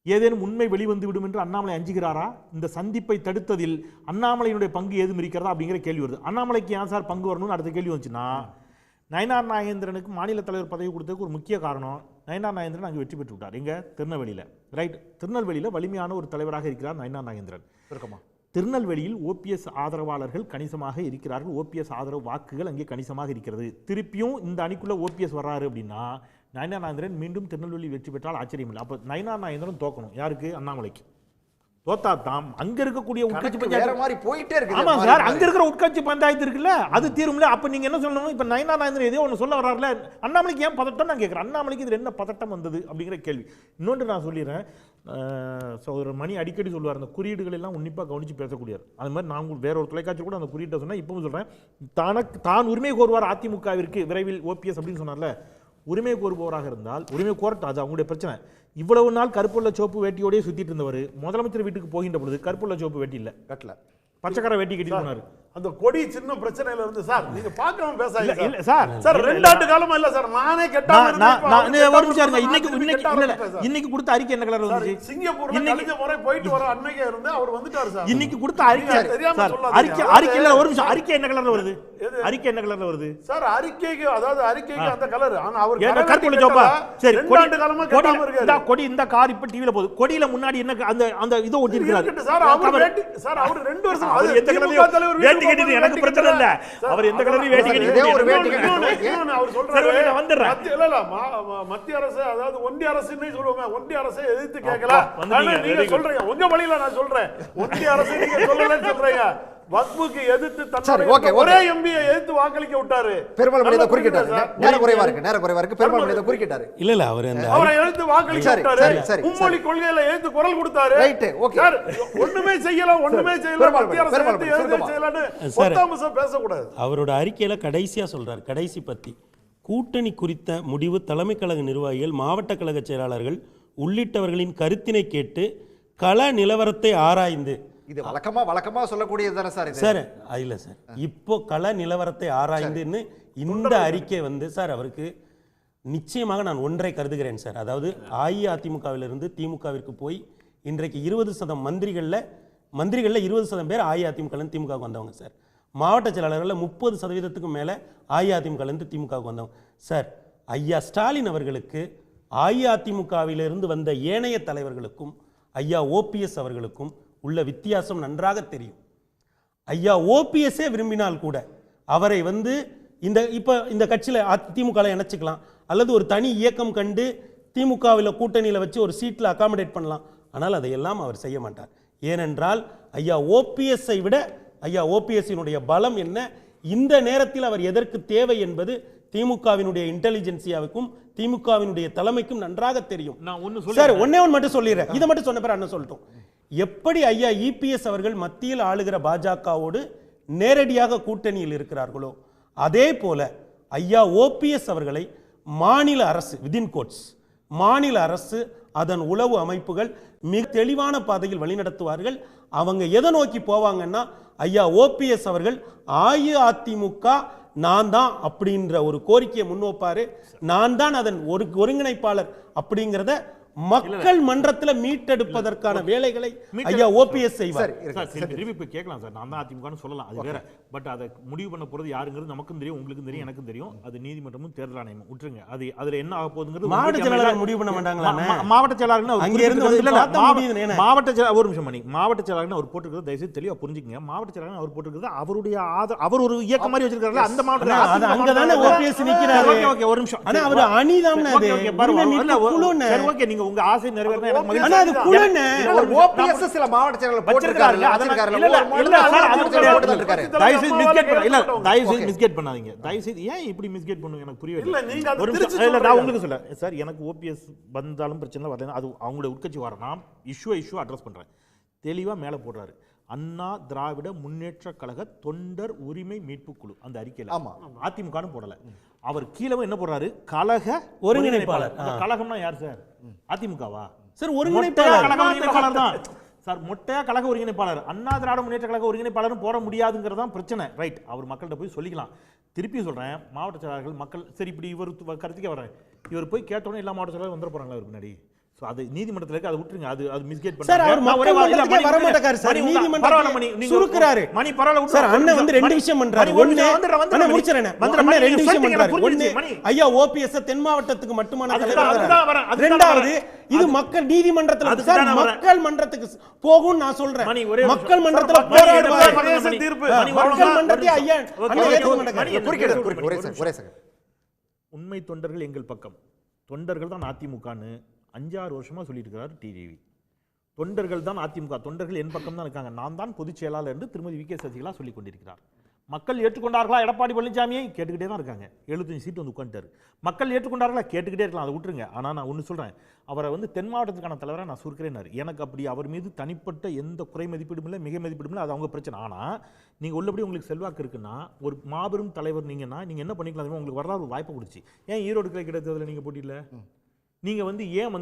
S8: ஏதேனும் உண்மை வெளிவந்து விடும் என்று அண்ணாமலை அஞ்சுகிறாரா? இந்த சந்திப்பை தடுத்ததில் அண்ணாமலையினுடைய பங்கு ஏதும் இருக்கிறதா அப்படிங்கிற கேள்வி வருது. அண்ணாமலைக்கு ஏன் சார் பங்கு வரணும்னு அடுத்த கேள்வி வந்துச்சுன்னா, நயனார் நாகேந்திரனுக்கு மாநில தலைவர் பதவி கொடுத்ததுக்கு ஒரு முக்கிய காரணம், நயனார் நாகேந்திரன் அங்கே வெற்றி பெற்று விட்டார். எங்க? திருநெல்வேலியில். ரைட், திருநெல்வேலியில் வலிமையான ஒரு தலைவராக இருக்கிறார் நயனார் நாகேந்திரன். இருக்குமா? திருநெல்வேலியில் ஓபிஎஸ் ஆதரவாளர்கள் கணிசமாக இருக்கிறார்கள், ஓபிஎஸ் ஆதரவு வாக்குகள் அங்கே கணிசமாக இருக்கிறது. திருப்பியும் இந்த அணிக்குள்ள ஓபிஎஸ் வர்றாரு அப்படின்னா நயனார் நாகேந்திரன் மீண்டும் திருநெல்வேலி வெற்றி பெற்றால் ஆச்சரியம் இல்லை. அப்போ நயனார் நாகேந்திரன் தோக்கணும். யாருக்கு? அண்ணாமலைக்கு. தோத்தா தான் அங்க இருக்கக்கூடிய உட்கட்சி பஞ்சாயத்து மாதிரி போயிட்டே இருக்கு. ஆமா சார், அங்க இருக்கிற உட்கட்சி பஞ்சாயத்து இருக்குல்ல, அது தீரும்ல. அப்ப நீங்க என்ன சொல்லணும்? இப்ப நயனார் நாகேந்திரன் ஏதோ ஒன்று சொல்ல வர்றாருல, அண்ணாமலைக்கு ஏன் பதட்டம் நான் கேட்கிறேன். அண்ணாமலைக்கு இது என்ன பதட்டம் வந்தது அப்படிங்கிற கேள்வி. இன்னொன்று நான் சொல்லிடுறேன், சகோதரர் மணி அடிக்கடி சொல்லுவார், அந்த குறியீடுகள் எல்லாம் உன்னிப்பாக கவனித்து பேசக்கூடியார். அது மாதிரி நான் வேற ஒரு தொலைக்காட்சி கூட அந்த குறியீட்டை சொன்னேன், இப்பவும் சொல்றேன். தான் உரிமை கோருவார் அதிமுகவிற்கு விரைவில் ஓபிஎஸ் அப்படின்னு சொன்னார்ல, உரிமை கோருபவராக இருந்தால் உரிமை கோரட்டும், அது அவங்களுடைய பிரச்சனை. இவ்வளவு நாள் கருப்புள்ள சோப்பு வேட்டியோடய சுத்திட்டு இருந்தவர் முதலமைச்சர் வீட்டுக்கு போகின்ற பொழுது கருப்புள்ள சோப்பு வேட்டி இல்ல, கட்டல, பச்சைக்கரை வேட்டி கட்டி போனாரு.
S9: அந்த கொடி சின்ன பிரச்சனையில இருந்து சார் நீங்க பார்க்காம பேசாதீங்க இல்ல சார். சார் 2 ஆண்டு காலமா இல்ல சார், நானே கேட்டாம
S8: ஒரு நிமிஷம் இருங்க. இன்னைக்கு கொடுத்த அறிக்கை என்ன கலர் வந்துச்சு?
S9: சிங்கப்பூர்ல கழிஞ்ச முறை போயிட்டு வர அன்னைக்கு இருந்து அவர் வந்துட்டார் சார்.
S8: இன்னைக்கு கொடுத்த அறிக்கை அறிக்கையில ஒரு நிமிஷம், அறிக்கை என்ன கலர்ல வருது? அறிக்கை என்ன கலர்ல வருது
S9: சார்? அறிக்கைக்கு அதாவது அறிக்கைக்கு அந்த கலர், ஆனா அவர்
S8: கருப்புள்ள சோப்பா. சரி,
S9: 2 ஆண்டு காலமா கேட்டாம இருக்காரு.
S8: கொடி இந்த கார் இப்ப டிவில போகுது, கொடியில முன்னாடி என்ன அந்த இதோ ஒட்டி இருக்காரு
S9: சார். அவர் 2 வருஷம் அது
S8: எந்த கலர்ல எனக்கு பிரச்சனை இல்ல, அவர் எந்த கலரையும் வேட்டி கட்டி ஒரு வேட்டி கட்டி
S9: அவர் சொல்றாரு. இல்ல மத்திய அரசு அதாவது ஒன்றிய அரசுன்னு சொல்லுவாங்க, ஒன்றிய அரசை எதிர்த்து கேட்கல. நீங்க சொல்றீங்க உங்க வழியில, நான் சொல்றேன் ஒன்றிய அரசு நீங்க சொல்லலன்னு சொல்றீங்க. வக்ஃபுக்கு எதிர்த்து
S1: சரி,
S9: தன்னுடைய
S1: ஓகே, ஓகே.
S9: ஒரே எம்பியை எதிர்த்து வாக்களிக்க விட்டாரு.
S1: பெரும்பான்மை
S9: நல்லா
S1: குறுக்கிட்டாரு.
S9: புரியுதா சார்?
S1: நேரம் குறைவா இருக்கு பெரும்பான்மை குறுக்கிட்டாரு.
S7: இல்ல அவர் அந்த
S9: அவரை எழுத்து வாக்களிக்க
S1: சரி,
S9: விட்டாரு.
S1: சரி, சரி,
S9: மும்மொழி கொள்கையில எழுத்து குரல் கொடுத்தாரு.
S1: Right, okay.
S9: சார், ஒண்ணுமே செய்யலாம்
S1: பெரும்பான்மை,
S9: மத்திய அரசு
S1: பெரும்பான்மை,
S9: எழுத்து
S1: சுருக்கமா.
S9: செய்யலாம்னு
S7: சார்,
S9: ஒத்தாமசம் பேசக்கூடாது.
S7: அவரோட அறிக்கையில கடைசியா சொல்றாரு, கடைசி பத்தி கூட்டணி குறித்த முடிவு தலைமை கழக நிர்வாகிகள், மாவட்ட கழக செயலாளர்கள் உள்ளிட்டவர்களின் கருத்தினை கேட்டு கள நிலவரத்தை ஆராய்ந்து.
S1: இது வழக்கமா சொல்லக்கூடியது தானே சார் இது?
S7: சார் இல்ல சார், இப்போ கள நிலவரத்தை ஆராய்ந்துன்னு இந்த அறிக்கை சார் அவருக்கு நிச்சயமாக நான் ஒன்றை கருதுகிறேன் சார். அதாவது அஇஅதிமுகவிலிருந்து திமுகவிற்கு போய் இன்றைக்கு 20% மந்திரிகளில் 20% பேர் அஇஅதிமுகலேருந்து திமுகவுக்கு வந்தவங்க சார். மாவட்ட செயலாளர்களில் 30% மேலே அஇஅதிமுகலேருந்து திமுகவுக்கு வந்தவங்க சார். ஐயா ஸ்டாலின் அவர்களுக்கு அஇஅதிமுகவிலிருந்து வந்த ஏனைய தலைவர்களுக்கும் ஐயா ஓபிஎஸ் அவர்களுக்கும் உள்ள வித்தியாசம் நன்றாக தெரியும். ஐயா ஓபிஎஸ்ஸே விரும்பினால் கூட அவரை இந்த கட்சியில் திமுகவில் இணைச்சிக்கலாம், அல்லது ஒரு தனி இயக்கம் கண்டு திமுகவில் கூட்டணியில் வச்சு ஒரு சீட்டில் அகாமடேட் பண்ணலாம். ஆனால் அதையெல்லாம் அவர் செய்ய மாட்டார். ஏனென்றால் ஐயா ஓபிஎஸ்ஸை விட ஐயா ஓபிஎஸ்ஸினுடைய பலம் என்ன, இந்த நேரத்தில் அவர் எதற்கு தேவை என்பது திமுகவினுடைய இன்டெலிஜென்சியாவுக்கும் திமுகவினுடைய தலைமைக்கும் நன்றாக தெரியும். சார் ஒன்னே ஒன்று மட்டும் சொல்லிடுறேன், இதை மட்டும் சொன்ன பிறகு அண்ணன் சொல்லட்டும். எப்படி ஐயா இபிஎஸ் அவர்கள் மத்தியில் ஆளுகிற பாஜகவோடு நேரடியாக கூட்டணியில் இருக்கிறார்களோ அதே போல ஐயா ஓபிஎஸ் அவர்களை மாநில அரசு விதின் கோட்ஸ் மாநில அரசு அதன் உளவு அமைப்புகள் மிக தெளிவான பாதையில் வழிநடத்துவார்கள். அவங்க எதை நோக்கி போவாங்கன்னா ஐயா ஓபிஎஸ் அவர்கள் அஇஅதிமுக நான் தான் அப்படின்ற ஒரு கோரிக்கையை முன்வைப்பாரு. நான் தான் அதன் ஒருங்கிணைப்பாளர் அப்படிங்கிறத மக்கள் மன்றத்தில் மீட்டெடுப்பதற்கான வேலைகளை ஐயா ஓபிஎஸ் செய்வார்.
S8: கேட்கலாம் சார், நான் தான் அதிமுகன்னு சொல்லலாம், அது வேற. பட் அதை முடிவு பண்ண போறது யாருங்கிறது நமக்கும் தெரியும், உங்களுக்கும் தெரியும், எனக்கும் தெரியும். அது நீதிமன்றமும் தேர்தல் ஆணையமும் விட்டுருங்க. அது அதுல என்ன ஆக போகுதுங்கிறது
S7: மாவட்ட செயலாளர் முடிவு பண்ண மாட்டாங்களா?
S8: மாவட்ட செயலாளர்
S7: அங்க இருந்து
S8: மாவட்ட செயலாளர் ஒரு நிமிஷம் மணி மாவட்ட செயலாளர் அவர் போட்டுருக்கிறது தயவுசெய்து தெளிவா புரிஞ்சுக்கங்க. மாவட்ட செயலாளர் அவர் போட்டுருக்கிறது அவருடைய அவர் ஒரு இயக்கம் மாதிரி வச்சிருக்காரு. அந்த மாவட்ட
S7: அங்கதானே ஓபிஎஸ் நிக்கிறாரு.
S8: ஓகே, ஒரு நிமிஷம்.
S7: ஆனா அவர் அணிதான் அது.
S8: ஓகே, நீங்க உங்க ஆசை நிறைவேறணும் எனக்கு மகிழ்ச்சி.
S7: ஆனா அது குழுனே
S1: ஓபிஎஸ் சில மாவட்ட செயலாளர் போட்டுருக்காரு.
S8: தயவுசெய்து மிஸ்கேட் பண்ணாதீங்க. தயவுசெய்து ஏன் இப்படி மிஸ்கேட் பண்ணுங்க எனக்கு புரியவே இல்லை. நான் உங்களுக்கு சொல்ல சார், எனக்கு ஓபிஎஸ் வந்தாலும் பிரச்சனை வரல, அது அவங்களோட உட்கட்சி வர நான் இஷ்யூ அட்ரஸ் பண்றேன். தெளிவா மேல போடுறாரு, அண்ணா திராவிட முன்னேற்ற கழக தொண்டர் உரிமை மீட்பு குழு அந்த அறிக்கையில். ஆமா, அதிமுக போடல. அவர் கீழே என்ன போடுறாரு, கழக ஒருங்கிணைப்பாளர். கழகம்னா யார் சார்? அதிமுகவா சார்? ஒருங்கிணைப்பாளர் தான் சார். மொட்டையா கழக ஒருங்கிணைப்பாளர், அண்ணா திராவிட முன்னேற்ற கழக ஒருங்கிணைப்பாளரும் போட முடியாதுங்கிறதான் பிரச்சனை. ரைட், அவர் மக்கள்கிட்ட போய் சொல்லிக்கலாம். திருப்பி சொல்றேன், மாவட்ட செயலாளர்கள் மக்கள் சரி இப்படி இவர் கருத்துக்கே வர்றேன், இவர் போய் கேட்டோன்னே எல்லா மாவட்ட செயலாளரும் வந்துட போறாங்களா இவருக்கு முன்னாடி? சோ அது நீதிமன்றத்துல இருக்கு, அது விட்டுருங்க. அது மிஸ்கேட் பண்ணாங்க
S7: சார். அவர் மக்கள் மன்றத்துக்கே வர மாட்டாரு சார். நீதிமன்றத்துல சுருக்குறாரு.
S8: மணி பரவாயில்ல
S7: சார். அண்ணன் ரெண்டு விஷயம் பண்றாரு. ஒண்ணு அண்ணா முடிச்சறேன். அண்ணன் ரெண்டு விஷயம் பண்றாரு. ஒண்ணு ஐயா ஓபிஎஸ் தென் மாவட்டத்துக்கு மட்டுமான தலைவர். இரண்டாவது இது மக்கள் நீதிமன்றத்துல சார் மக்கள் மன்றத்துக்கு போகும் நான் சொல்றேன். மக்கள் மன்றத்துல போராடுவார்.
S9: தீர்ப்பு
S7: மக்கள் மன்றத்தை ஐயா அண்ணா ஏத்துக்க மாட்டாங்க.
S1: ஒரே செகண்ட்.
S8: உண்மை தொண்டர்கள் எங்கள் பக்கம், தொண்டர்கள் தான் அதிமுகன்னு 5-6 வருஷமா சொல்லிட்டு இருக்கிறார் டிடிவி. தொண்டர்கள் தான் அதிமுக, தொண்டர்கள் என் பக்கம் தான் இருக்காங்க, நான் தான் பொதுச் செயலாளர் என்று திருமதி வி.கே. சசிகலா சொல்லிக் கொண்டிருக்கிறார். மக்கள் ஏற்றுக்கொண்டார்களா எடப்பாடி பழனிசாமியை? கேட்டுக்கிட்டே தான் இருக்காங்க. 75 சீட்டு வந்து உட்காந்துட்டாரு. மக்கள் ஏற்றுக்கொண்டார்களா? கேட்டுக்கிட்டே இருக்கலாம், அதை விட்டுருங்க. ஆனால் நான் ஒன்று சொல்கிறேன், அவரை தென் மாவட்டத்துக்கான தலைவராக நான் சுருக்கிறேன்னாரு. எனக்கு அப்படி அவர் மீது தனிப்பட்ட எந்த குறை மதிப்பீடும் இல்லை, மிக மதிப்பீடும் இல்லை, அது அவங்க பிரச்சனை. ஆனால் நீங்கள் உள்ளபடி உங்களுக்கு செல்வாக்கு இருக்குன்னா, ஒரு மாபெரும் தலைவர் நீங்கன்னா நீங்கள் என்ன பண்ணிக்கலாம்? உங்களுக்கு வரலாறு ஒரு வாய்ப்பு கொடுச்சு. ஏன் ஈரோடு கிளை கிடைத்ததில் நீங்கள் போட்டியில்லை? நீங்கள் ஏன்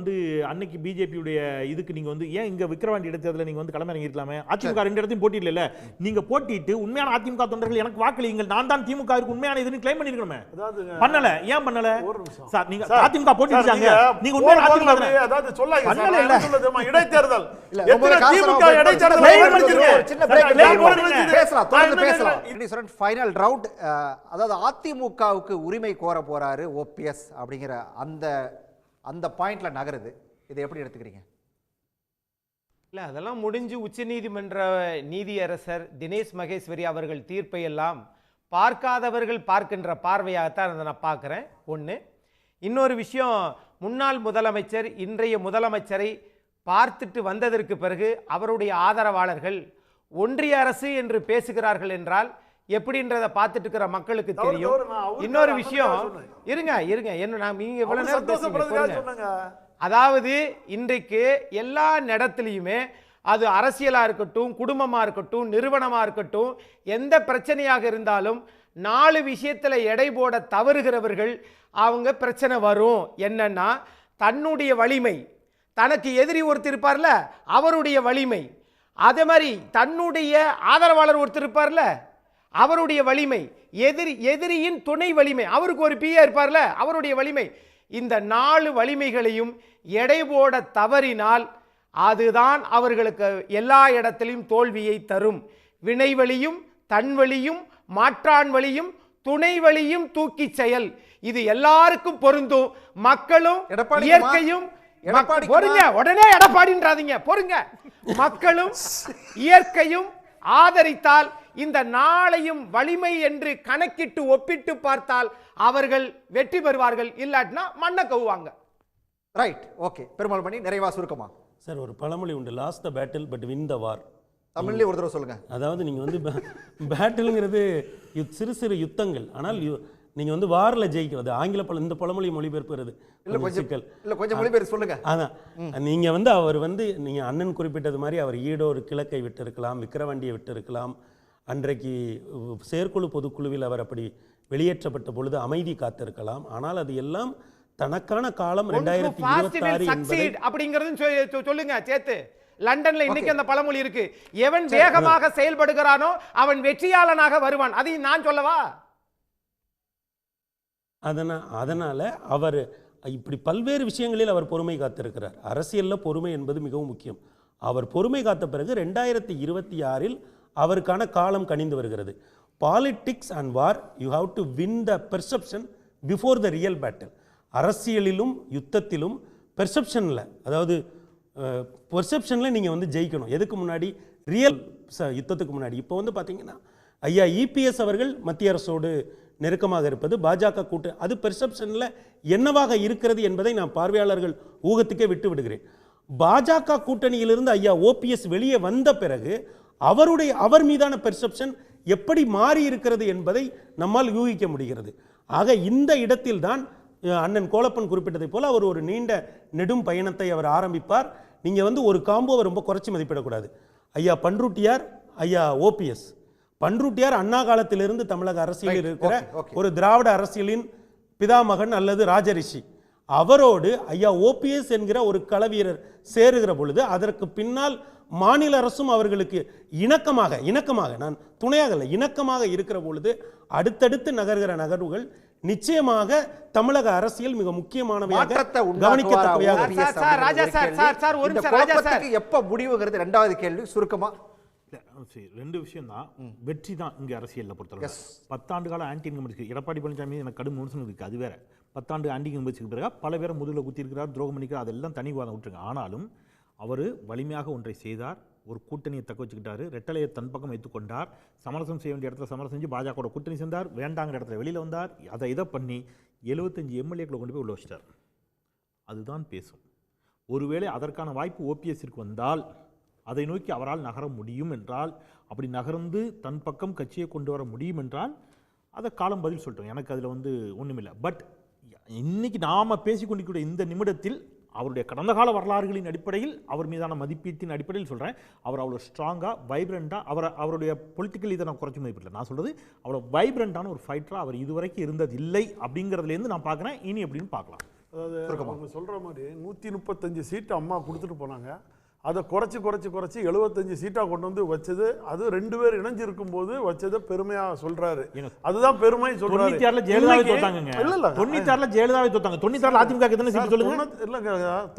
S8: அன்னைக்கு பிஜேபியுடைய இதுக்கு நீங்கள் ஏன் இங்கே விக்கிரவாண்டி இடத்துல நீங்கள் களமிறங்கி இருக்கலாமே? அதிமுக 2 இடத்தையும் போட்டியில்லை. நீங்கள் போட்டிட்டு உண்மையான அதிமுக தொண்டர்கள் எனக்கு வாக்களியுங்கள், நான் தான் திமுகவிற்கு உண்மையான இதுன்னு கிளைம் பண்ணிருக்கணுமே. பண்ணல. ஏன் பண்ணல சார்? நீங்க அதிமுக போட்டிட்டாங்க, நீங்க உண்மையான அதிமுக
S9: அதாவது சொல்லாங்க பண்ணல. இல்ல சொல்லுதுமா இடைத்தேர்தல்
S1: திமுக இடைத்தேர்தல் சின்ன பிரேக் பேசலாம், தொடர்ந்து பேசலாம். ஃபைனல் ரவுண்ட், அதாவது அதிமுகவுக்கு உரிமை கோர போறாரு ஓபிஎஸ் அப்படிங்கிற அந்த பாயிண்ட்ல நகருது. இதை எப்படி எடுத்துக்கிறீங்க?
S10: இல்லை, அதெல்லாம் முடிஞ்சு உச்சநீதிமன்ற நீதியரசர் தினேஷ் மகேஸ்வரி அவர்கள் தீர்ப்பை எல்லாம் பார்க்காதவர்கள் பார்க்கின்ற பார்வையாகத்தான் அதை நான் பார்க்குறேன். ஒன்று. இன்னொரு விஷயம், முன்னாள் முதலமைச்சர் இன்றைய முதலமைச்சரை பார்த்துட்டு வந்ததற்கு பிறகு அவருடைய ஆதரவாளர்கள் ஒன்றிய அரசு என்று பேசுகிறார்கள் என்றால் எப்படின்றத பார்த்துட்டு இருக்கிற மக்களுக்கு தெரியும். இன்னொரு விஷயம், இருங்க என்ன நீங்க இவ்வளவு நேரம் பேசுறீங்க. அதாவது இன்றைக்கு எல்லா இடத்துலையுமே அது அரசியலா இருக்கட்டும், குடும்பமா இருக்கட்டும், நிறுவனமா இருக்கட்டும், எந்த பிரச்சனையாக இருந்தாலும் 4 விஷயத்துல எடை போட தவறுகிறவர்கள் அவங்க பிரச்சனை வரும். என்னன்னா தன்னுடைய வலிமை, தனக்கு எதிரி ஒருத்தர் இருப்பார்ல அவருடைய வலிமை, அதே மாதிரி தன்னுடைய ஆதரவாளர் ஒருத்தர் இருப்பார்ல அவருடைய வலிமை, எதிரியின் துணை வலிமை, அவருக்கு ஒரு பிஏ இருப்பார்ல அவருடைய வலிமை. இந்த 4 வலிமைகளையும் எடை போட தவறினால் அதுதான் அவர்களுக்கு எல்லா இடத்திலும் தோல்வியை தரும். வினைவழியும் தன்வழியும் மாற்றான் வழியும் துணை வழியும் தூக்கி செயல், இது எல்லாருக்கும் பொருந்தும். மக்களும் இயற்கையும் பொறுங்க, உடனே எடப்பாடின்றாதீங்க, பொறுங்க. மக்களும் இயற்கையும் ஆதரித்தால் இந்த நாளையும் வலிமை என்று கணக்கிட்டு ஒப்பிட்டு பார்த்தால் அவர்கள் வெற்றி பெறுவார்கள். இல்லாட்டினா மண்ணை கவுவாங்க.
S1: Right, okay. பெருமாள் மணி நிறைவா சுருக்கமா
S7: சார், ஒரு பழமொழி உண்டு, lost the battle but win the war.
S1: தமிழ்லேயே ஒரு தடவை சொல்லுங்க.
S7: அதாவது நீங்கள் வந்து பேட்டிலுங்கிறது சிறு சிறு யுத்தங்கள், ஆனால் நீங்கள் வந்து வாரில் ஜெயிக்கிறது. ஆங்கில இந்த பழமொழி மொழிபெயர்ப்புறது
S1: கொஞ்சம் மொழிபெயர்ப்பு சொல்லுங்க.
S7: அதான் நீங்கள் வந்து அவர் வந்து நீங்கள் அண்ணன் குறிப்பிட்டது மாதிரி அவர் ஈடோர் கிழக்கை விட்டு இருக்கலாம், விக்கிரவாண்டியை விட்டு இருக்கலாம். அன்றைக்கு செயற்குழு பொதுக்குழுவில் அவர் அப்படி வெளியேற்றப்பட்ட பொழுது அமைதி காத்திருக்கலாம். ஆனால் அது எல்லாம் தனக்கான காலம் 2026
S10: அப்படிங்கிறது சொல்லுங்க சேர்த்து. லண்டன்ல இன்னைக்கு அந்த பழமொழி இருக்கு, எவன் வேகமாக செயல்படுகிறானோ அவன் வெற்றியாளனாக வருவான். அதையும் நான் சொல்லவா?
S7: அதனால அவர் இப்படி பல்வேறு விஷயங்களில் அவர் பொறுமை காத்திருக்கிறார். அரசியலில் பொறுமை என்பது மிகவும் முக்கியம். அவர் பொறுமை காத்த பிறகு 2026 அவருக்கான காலம் கனிந்து வருகிறது. Politics and war, you have to win the perception before the real battle. அரசியலிலும் யுத்தத்திலும் பெர்செப்ஷனில், அதாவது பெர்செப்ஷனில் நீங்கள் வந்து ஜெயிக்கணும். எதுக்கு முன்னாடி? ரியல் யுத்தத்துக்கு முன்னாடி. இப்போ வந்து பார்த்தீங்கன்னா ஐயா இபிஎஸ் அவர்கள் மத்திய அரசோடு நெருக்கமாக இருப்பது, பாஜக கூட்டு, அது பெர்செப்ஷனில் என்னவாக இருக்கிறது என்பதை நான் பார்வையாளர்கள் ஊகத்துக்கே விட்டு விடுகிறேன். பாஜக கூட்டணியிலிருந்து ஐயா ஓபிஎஸ் வெளியே வந்த பிறகு அவர் மீதான பெர்செப்ஷன் எப்படி மாறி இருக்கிறது என்பதை நம்மால் யூகிக்க முடிகிறது. ஆக இந்த இடத்தில் தான் அண்ணன் கோலப்பன் குறிப்பிட்டதை போல அவர் ஒரு நீண்ட நெடும் பயணத்தை அவர் ஆரம்பிப்பார். நீங்கள் வந்து ஒரு காம்போவை ரொம்ப குறைச்சி மதிப்பிடக்கூடாது. ஐயா பன்ருட்டியார், ஐயா ஓபிஎஸ். பன்ருட்டியார் அண்ணா காலத்திலிருந்து தமிழக அரசியலில் இருக்கிற ஒரு திராவிட அரசியலின் பிதாமகன் அல்லது ராஜரிஷி. அவரோடு ஐயா ஓபிஎஸ் என்கிற ஒரு களவீரர் சேருகிற பொழுது அதற்கு பின்னால் மாநில அரசும் அவர்களுக்கு இணக்கமாக நான் துணையாக இல்லை, இணக்கமாக இருக்கிற பொழுது அடுத்தடுத்து நகர்கிற நகர்வுகள் நிச்சயமாக தமிழக அரசியல் மிக முக்கியமானவையாக கவனிக்கத்தக்கவையாக.
S1: எப்ப முடிவுங்கிறது இரண்டாவது கேள்வி. சுருக்கமா
S8: 2 விஷயம் தான். வெற்றி தான் இங்கே அரசியலில் பொறுத்தவரை. 10 ஆண்டு கால ஆன்டி இன்கம்பன்சி எடப்பாடி பழனிசாமி எனக்கு கடும் விமர்சனம் இருக்குது. அது வேற. 10 ஆண்டு ஆன்டி இன்கம்பன்சிக்கு பிறகு பல பேரை முதுகில் குத்தி இருக்கிறார், துரோகம் பண்ணிக்கிறார், அதெல்லாம் தனி வாதம் விட்டுருங்க. ஆனாலும் அவர் வலிமையாக ஒன்றை செய்தார், ஒரு கூட்டணியை தக்க வச்சுக்கிட்டாரு, ரெட்டலையை தன் பக்கம் வைத்துக்கொண்டார், சமரசம் செய்ய வேண்டிய இடத்துல சமரசம் செஞ்சு பாஜக கூட்டணி சேர்ந்தார், வேண்டாங்கிற இடத்துல வெளியில் வந்தார், இதை பண்ணி 75 எம்எல்ஏக்களை கொண்டு போய் உள்ள வச்சிட்டார். அதுதான் பேசும். ஒருவேளை அதற்கான வாய்ப்பு ஓபிஎஸ்ஸிற்கு வந்தால் அதை நோக்கி அவரால் நகர முடியும் என்றால், அப்படி நகர்ந்து தன் பக்கம் கட்சியை கொண்டு வர முடியும் என்றால் அதை காலம் பதில் சொல்லிட்டோம். எனக்கு அதில் வந்து ஒன்றுமில்லை. பட் இன்னைக்கு நாம் பேசிக்கொண்டிருக்கிற இந்த நிமிடத்தில் அவருடைய கடந்த கால வரலாறுகளின் அடிப்படையில், அவர் மீதான மதிப்பீட்டின் அடிப்படையில் சொல்கிறேன், அவர் அவ்வளோ ஸ்ட்ராங்காக வைப்ரண்ட்டாக அவருடைய பொலிட்டிக்கல் இதை நான் குறைச்சி மதிப்பிடல. நான் சொல்கிறது அவ்வளோ வைப்ரண்ட்டான ஒரு ஃபைட்டராக அவர் இதுவரைக்கும் இருந்தது இல்லை அப்படிங்கிறதுலேருந்து நான் பார்க்குறேன். இனி எப்படின்னு பார்க்கலாம்.
S9: அதாவது அவங்க சொல்கிற மாதிரி 135 சீட்டு அம்மா கொடுத்துட்டு போனாங்க. அதை குறைச்சி 75 சீட்டாக கொண்டு வந்து வச்சது, அது 2 பேர் இணைஞ்சு இருக்கும் போது வச்சதை பெருமையா சொல்றாரு. அதுதான் பெருமை சொல்றாரு.
S8: 96 ஜெயலலிதாவை தோத்தாங்க. இல்ல 96 ஜெயலலிதாவை தோத்தாங்க. 96 அதிமுக எத்தனை சீட் சொல்லுங்க?
S9: இல்லங்க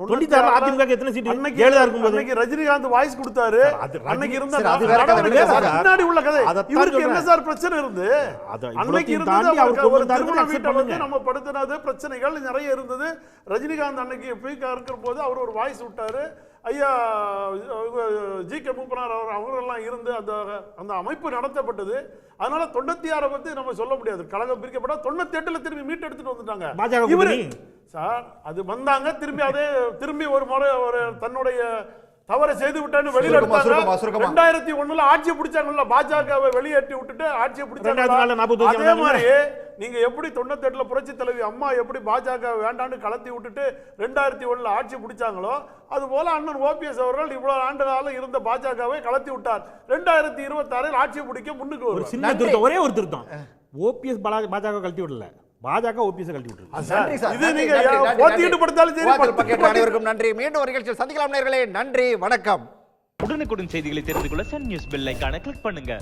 S8: 96 அதிமுக எத்தனை சீட்? ஜெயலலிதா இருக்கும்போது
S9: அன்னைக்கு ரஜினிகாந்த் வாய்ஸ் கொடுத்தாரு. அன்னைக்கு இருந்த முன்னாடி உள்ள கதை. இவருக்கு என்ன சார் பிரச்சனை இருந்து? அன்னைக்கு இருந்தது அவர் திருமண வீட்டை வந்து நம்ம படுத்தினது பிரச்சனைகள் நிறைய இருந்தது. ரஜினிகாந்த் அன்னைக்கு பீக்கா இருக்கிற போது அவர் ஒரு வாய்ஸ் விட்டாரு. ஐயா ஜி.கே. மூப்பனார் அவரெல்லாம் இருந்து அந்த அமைப்பு நடத்தப்பட்டது. அதனால 96 பத்தி நம்ம சொல்ல முடியாது. கழகம் பிரிக்கப்பட்ட 98 திரும்பி மீட்டு எடுத்துட்டு வந்துட்டாங்க. சார் அது வந்தாங்க திரும்பி ஒரு முறை தன்னுடைய தவறை செய்து விட்டான்னு வெளியில
S1: சுருக்கமா,
S9: எடுத்தாங்க.
S1: சுருக்கமா.
S9: 2001 ஆட்சியை பிடிச்சாங்கல்ல, பாஜகவை வெளியேற்றி விட்டுட்டு ஆட்சியை
S8: 2004
S9: பிடிச்சாங்க.
S8: 40
S9: அதே மாதிரி நீங்க எப்படி 98 புரட்சி தலைவி அம்மா எப்படி பாஜக வேண்டான்னு கலத்தி விட்டுட்டு 2001 ஆட்சி பிடிச்சாங்களோ அது போல அண்ணன் ஓபிஎஸ் அவர்கள் இவ்வளவு ஆண்டு காலம் இருந்த பாஜகவை கலத்தி விட்டார். 2026 ஆட்சியை பிடிக்க முன்னுக்கு
S8: ஒரு
S9: வருவார்.
S8: சின்ன திருத்தம், ஒரே ஒரு திருத்தம். ஓபிஎஸ் பாஜக கழட்டி விடல, பாஜக ஓபிஎஸ் கழட்டி விட்டுருக்கு.
S1: நன்றி சார்.
S9: இது
S1: நன்றி,
S9: நீங்க
S1: நன்றி, நன்றி,
S9: போத்திட்டு படுத்தாலும் சரி,
S1: விவாதத்தில் பங்கேற்ற அனைவருக்கும் நன்றி. மீண்டும் ஒரு நிகழ்ச்சியில் சந்திக்கலாம் நேயர்களே. நன்றி, வணக்கம்.
S11: உடனுக்குடன் செய்திகளை தெரிந்து கொள்ள சன் நியூஸ் பெல் ஐகானை கிளிக் பண்ணுங்க.